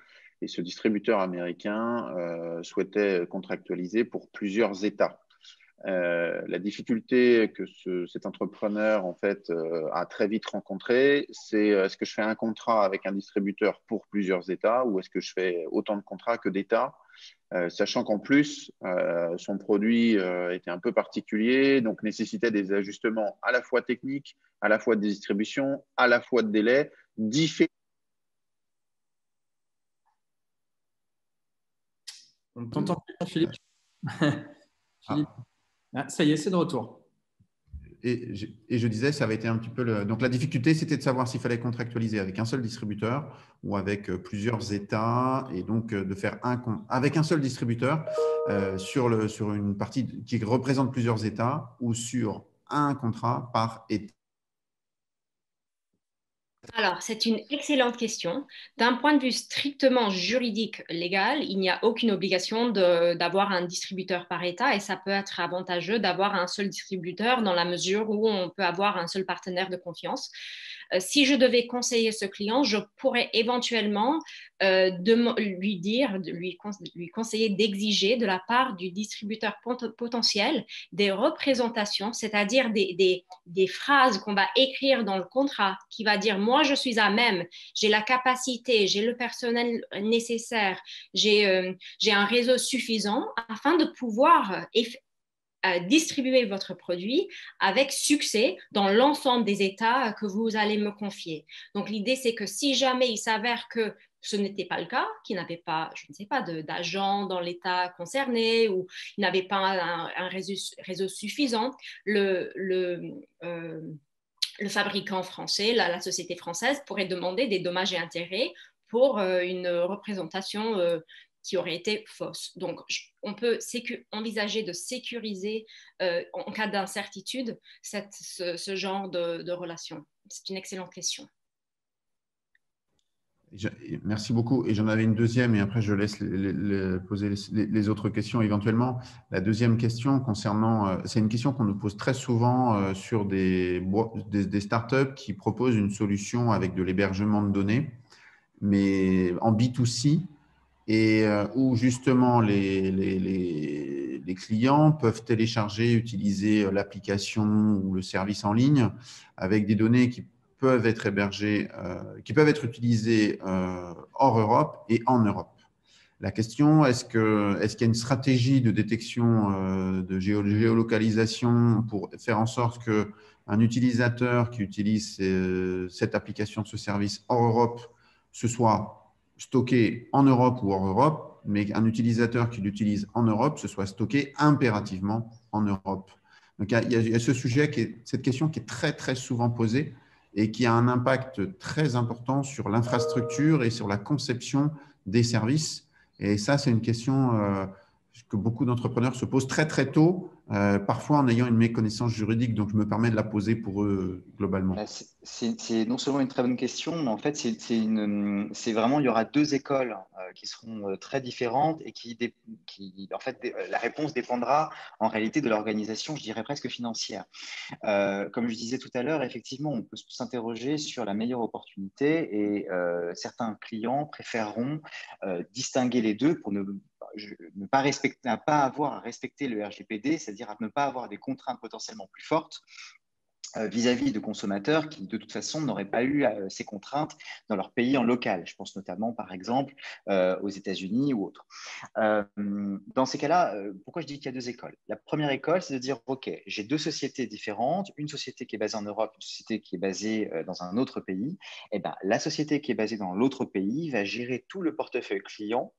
Et ce distributeur américain souhaitait contractualiser pour plusieurs États. La difficulté que cet entrepreneur en fait a très vite rencontrée, c'est est-ce que je fais un contrat avec un distributeur pour plusieurs États ou est-ce que je fais autant de contrats que d'États, sachant qu'en plus son produit était un peu particulier, donc nécessitait des ajustements à la fois techniques, à la fois de distribution, à la fois de délai, différents. On t'entend, Philippe. Philippe. Ah, ça y est, c'est de retour. Et je disais, ça avait été un petit peu donc la difficulté, c'était de savoir s'il fallait contractualiser avec un seul distributeur ou avec plusieurs États, et donc de faire avec un seul distributeur sur une partie qui représente plusieurs États ou sur un contrat par État. Alors, c'est une excellente question. D'un point de vue strictement juridique, légal, il n'y a aucune obligation d'avoir un distributeur par État et ça peut être avantageux d'avoir un seul distributeur dans la mesure où on peut avoir un seul partenaire de confiance. Si je devais conseiller ce client, je pourrais éventuellement lui conseiller d'exiger de la part du distributeur potentiel des représentations, c'est-à-dire des phrases qu'on va écrire dans le contrat qui va dire « moi, je suis à même, j'ai la capacité, j'ai le personnel nécessaire, j'ai un réseau suffisant afin de pouvoir distribuer votre produit avec succès dans l'ensemble des États que vous allez me confier. » Donc, l'idée, c'est que si jamais il s'avère que ce n'était pas le cas, qu'il n'avait pas, je ne sais pas, d'agent dans l'État concerné ou il n'avait pas un réseau suffisant, le fabricant français, la société française pourrait demander des dommages et intérêts pour une représentation qui aurait été fausse. Donc, on peut envisager de sécuriser, en cas d'incertitude, ce genre de relation. C'est une excellente question. Merci beaucoup. Et j'en avais une deuxième, et après je laisse poser les autres questions éventuellement. La deuxième question concernant, c'est une question qu'on nous pose très souvent sur des startups qui proposent une solution avec de l'hébergement de données, mais en B2C, et où justement les clients peuvent télécharger, utiliser l'application ou le service en ligne avec des données qui peuvent être hébergées, qui peuvent être utilisées hors Europe et en Europe. La question, est-ce qu'il y a une stratégie de détection de géolocalisation pour faire en sorte qu'un utilisateur qui utilise cette application, ce service hors Europe, ce soit stocké en Europe ou hors Europe, mais qu'un utilisateur qui l'utilise en Europe, ce soit stocké impérativement en Europe. Donc, il y a ce sujet, cette question qui est très, très souvent posée et qui a un impact très important sur l'infrastructure et sur la conception des services. Et ça, c'est une question que beaucoup d'entrepreneurs se posent très, très tôt, parfois en ayant une méconnaissance juridique. Donc, je me permets de la poser pour eux globalement. C'est non seulement une très bonne question, mais en fait, c'est vraiment, il y aura deux écoles qui seront très différentes et en fait, la réponse dépendra en réalité de l'organisation, je dirais presque financière. Comme je disais tout à l'heure, effectivement, on peut s'interroger sur la meilleure opportunité et certains clients préféreront distinguer les deux pour ne pas avoir à respecter le RGPD, c'est-à-dire à ne pas avoir des contraintes potentiellement plus fortes vis-à-vis de consommateurs qui, de toute façon, n'auraient pas eu ces contraintes dans leur pays en local. Je pense notamment, par exemple, aux États-Unis ou autres. Dans ces cas-là, pourquoi je dis qu'il y a deux écoles? La première école, c'est de dire, OK, j'ai deux sociétés différentes, une société qui est basée en Europe, une société qui est basée dans un autre pays. Eh bien, la société qui est basée dans l'autre pays va gérer tout le portefeuille client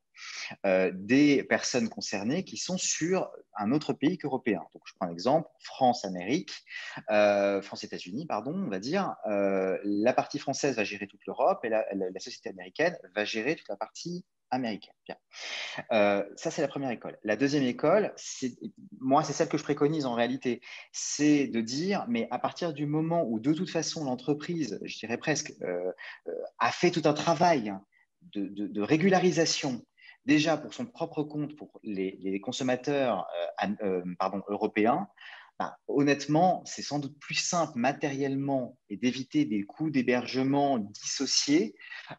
des personnes concernées qui sont sur un autre pays qu'européen. Donc, je prends un exemple, France-États-Unis, pardon, on va dire. La partie française va gérer toute l'Europe et la société américaine va gérer toute la partie américaine. Bien. Ça, c'est la première école. La deuxième école, moi, c'est celle que je préconise en réalité, c'est de dire, mais à partir du moment où, de toute façon, l'entreprise, je dirais presque, a fait tout un travail de régularisation, déjà pour son propre compte, pour les consommateurs européens, honnêtement, c'est sans doute plus simple matériellement et d'éviter des coûts d'hébergement dissociés,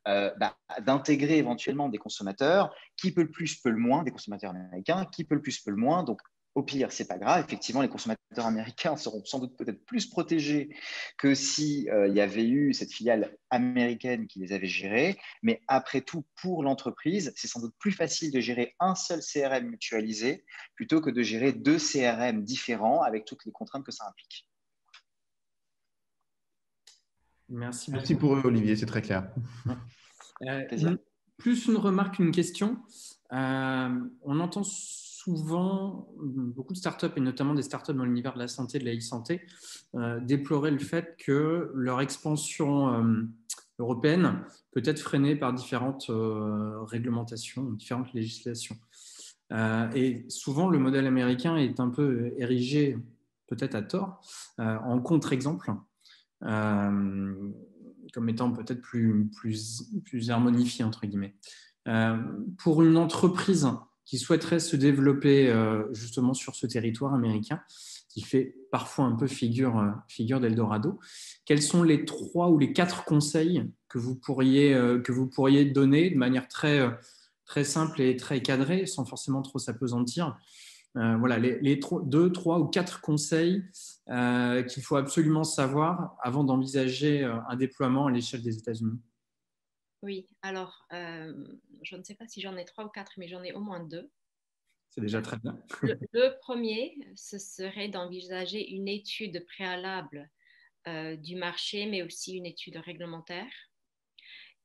d'intégrer éventuellement des consommateurs. Qui peut le plus, peut le moins, des consommateurs américains. Qui peut le plus, peut le moins. Donc, au pire, ce n'est pas grave. Effectivement, les consommateurs américains seront sans doute peut-être plus protégés que s'il y avait eu cette filiale américaine qui les avait gérés. Mais après tout, pour l'entreprise, c'est sans doute plus facile de gérer un seul CRM mutualisé plutôt que de gérer 2 CRM différents avec toutes les contraintes que ça implique. Merci Merci pour eux, Olivier, c'est très clair. Plus une remarque qu'une question. On entend souvent beaucoup de startups, et notamment des startups dans l'univers de la santé, de la e-santé, déplorer le fait que leur expansion européenne peut être freinée par différentes réglementations, différentes législations. Et souvent, le modèle américain est un peu érigé, peut-être à tort, en contre-exemple, comme étant peut-être plus harmonifié, entre guillemets. Pour une entreprise qui souhaiterait se développer justement sur ce territoire américain, qui fait parfois un peu figure d'Eldorado, quels sont les 3 ou les 4 conseils que vous pourriez donner de manière très simple et très cadrée, sans forcément trop s'apesantir? Voilà, les 2, 3 ou 4 conseils qu'il faut absolument savoir avant d'envisager un déploiement à l'échelle des États-Unis. Oui, alors, je ne sais pas si j'en ai 3 ou 4, mais j'en ai au moins 2. C'est déjà très bien. Le premier, ce serait d'envisager une étude préalable du marché, mais aussi une étude réglementaire.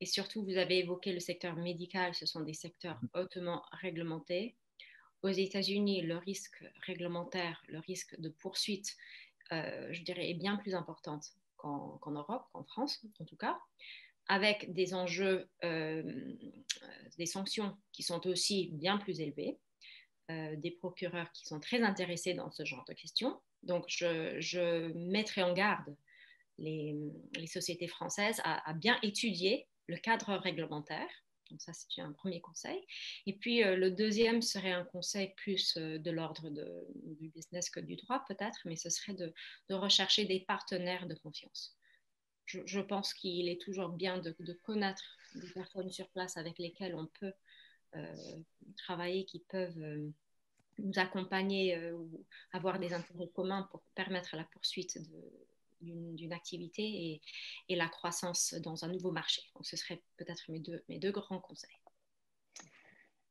Et surtout, vous avez évoqué le secteur médical, ce sont des secteurs hautement réglementés. Aux États-Unis, le risque réglementaire, le risque de poursuite, je dirais, est bien plus importante qu'en Europe, qu'en France, en tout cas, avec des enjeux, des sanctions qui sont aussi bien plus élevées, des procureurs qui sont très intéressés dans ce genre de questions. Donc, je mettrai en garde les sociétés françaises à bien étudier le cadre réglementaire. Donc ça, c'est un premier conseil. Et puis, le deuxième serait un conseil plus de l'ordre du business que du droit, peut-être, mais ce serait de rechercher des partenaires de confiance. Je pense qu'il est toujours bien de connaître des personnes sur place avec lesquelles on peut travailler, qui peuvent nous accompagner ou avoir des intérêts communs pour permettre la poursuite d'une activité et la croissance dans un nouveau marché. Donc, ce serait peut-être mes deux grands conseils.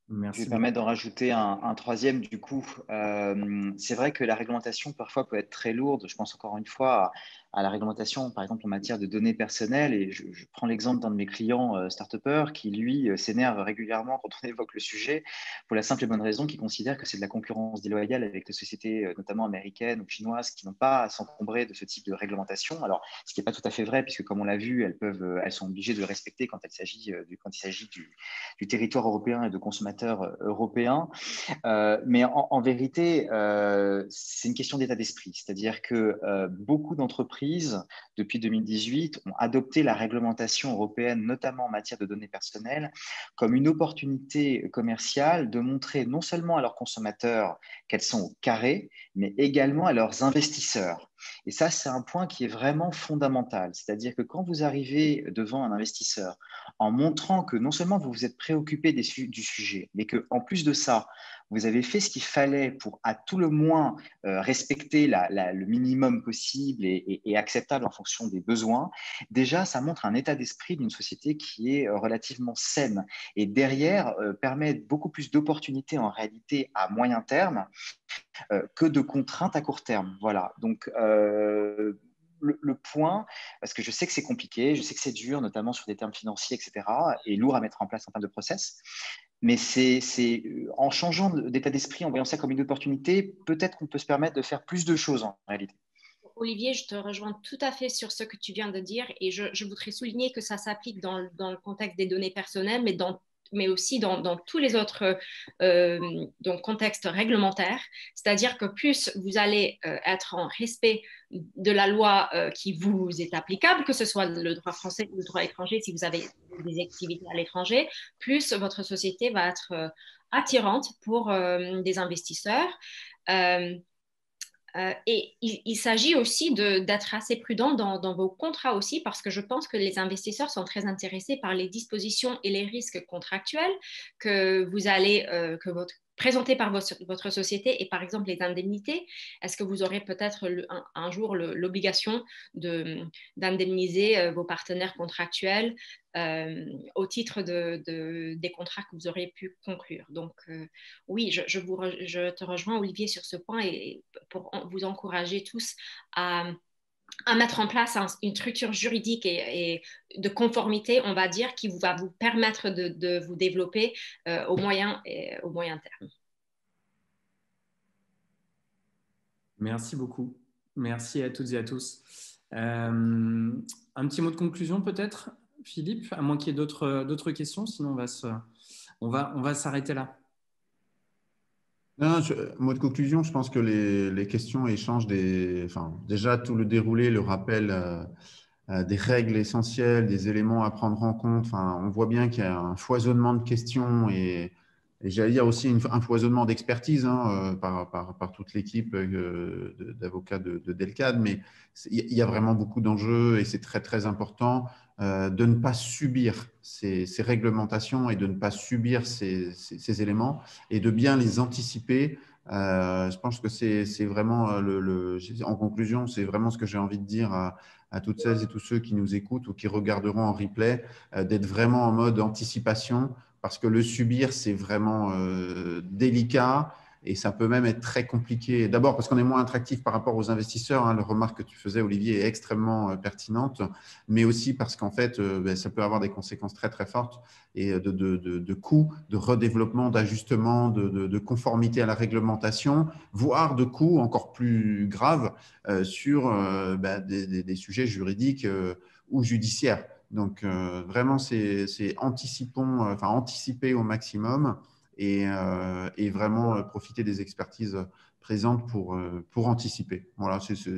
Merci. Je vais permettre d'en rajouter un troisième du coup. C'est vrai que la réglementation parfois peut être très lourde. Je pense encore une fois à la réglementation, par exemple en matière de données personnelles. Et je prends l'exemple d'un de mes clients start-upers qui, lui, s'énerve régulièrement quand on évoque le sujet pour la simple et bonne raison qu'il considère que c'est de la concurrence déloyale avec des sociétés notamment américaines ou chinoises qui n'ont pas à s'encombrer de ce type de réglementation. Alors, ce qui n'est pas tout à fait vrai puisque comme on l'a vu, elles sont obligées de le respecter quand il s'agit du territoire européen et de consommateurs européens. Mais en vérité, c'est une question d'état d'esprit. C'est-à-dire que beaucoup d'entreprises, depuis 2018, ont adopté la réglementation européenne, notamment en matière de données personnelles, comme une opportunité commerciale de montrer non seulement à leurs consommateurs qu'elles sont au carré, mais également à leurs investisseurs. Et ça, c'est un point qui est vraiment fondamental. C'est-à-dire que quand vous arrivez devant un investisseur en montrant que non seulement vous vous êtes préoccupé du sujet, mais qu'en plus de ça, vous avez fait ce qu'il fallait pour à tout le moins respecter le minimum possible et acceptable en fonction des besoins, déjà, ça montre un état d'esprit d'une société qui est relativement saine. Et derrière, permet beaucoup plus d'opportunités en réalité à moyen terme que de contraintes à court terme. Voilà. Donc, le point, parce que je sais que c'est compliqué, je sais que c'est dur, notamment sur des termes financiers, etc., et lourd à mettre en place en termes de process. Mais c'est en changeant d'état d'esprit, en voyant ça comme une opportunité, peut-être qu'on peut se permettre de faire plus de choses en réalité. Olivier, je te rejoins tout à fait sur ce que tu viens de dire et je voudrais souligner que ça s'applique dans le contexte des données personnelles, mais aussi dans tous les autres contextes réglementaires. C'est-à-dire que plus vous allez être en respect de la loi qui vous est applicable, que ce soit le droit français ou le droit étranger, si vous avez des activités à l'étranger, plus votre société va être attirante pour des investisseurs. Et il s'agit aussi d'être assez prudent dans vos contrats aussi, parce que je pense que les investisseurs sont très intéressés par les dispositions et les risques contractuels que vous allez présenter par votre société, et par exemple les indemnités. Est-ce que vous aurez peut-être un jour l'obligation d'indemniser vos partenaires contractuels au titre des contrats que vous aurez pu conclure? Donc oui, je te rejoins, Olivier, sur ce point, et pour vous encourager tous à mettre en place une structure juridique et de conformité, on va dire, qui va vous permettre de vous développer au moyen terme. Merci beaucoup. Merci à toutes et à tous. Un petit mot de conclusion peut-être, Philippe, à moins qu'il y ait d'autres questions, sinon on va s'arrêter là. Non, mot de conclusion, je pense que les questions échangent déjà tout le déroulé, le rappel des règles essentielles, des éléments à prendre en compte. Enfin, on voit bien qu'il y a un foisonnement de questions et j'allais dire aussi un foisonnement d'expertise par toute l'équipe d'avocats de Delcad, mais il y a vraiment beaucoup d'enjeux et c'est très, très important de ne pas subir ces réglementations et de ne pas subir ces éléments et de bien les anticiper. Je pense que c'est vraiment, en conclusion, c'est vraiment ce que j'ai envie de dire à toutes celles et tous ceux qui nous écoutent ou qui regarderont en replay, d'être vraiment en mode anticipation, parce que le subir, c'est vraiment délicat et ça peut même être très compliqué. D'abord parce qu'on est moins attractif par rapport aux investisseurs, hein, la remarque que tu faisais, Olivier, est extrêmement pertinente, mais aussi parce qu'en fait, ça peut avoir des conséquences très, très fortes et de coûts, de redéveloppement, d'ajustement, de conformité à la réglementation, voire de coûts encore plus graves sur des sujets juridiques ou judiciaires. Donc, vraiment, c'est anticiper au maximum et vraiment profiter des expertises présentes pour anticiper. Voilà, c'est ce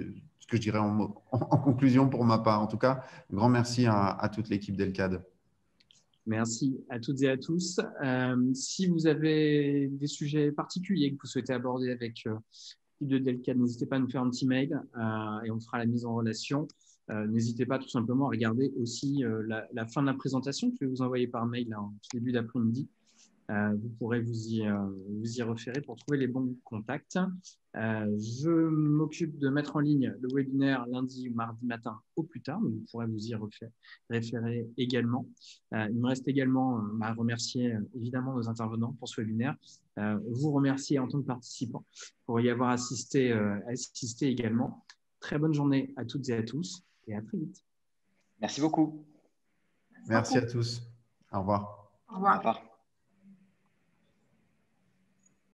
que je dirais en conclusion pour ma part. En tout cas, grand merci à toute l'équipe Delcad. Merci à toutes et à tous. Si vous avez des sujets particuliers que vous souhaitez aborder avec l'équipe de Delcad, n'hésitez pas à nous faire un petit mail et on fera la mise en relation. N'hésitez pas tout simplement à regarder aussi la fin de la présentation que je vais vous envoyer par mail là, en début d'après-midi. Vous pourrez vous y référer pour trouver les bons contacts. Je m'occupe de mettre en ligne le webinaire lundi ou mardi matin au plus tard, donc vous pourrez vous y référer également. Il me reste également à remercier évidemment nos intervenants pour ce webinaire. Vous remercier en tant que participant pour y avoir assisté également. Très bonne journée à toutes et à tous et à très vite. Merci beaucoup. Merci à tous. Au revoir. Au revoir. Au revoir.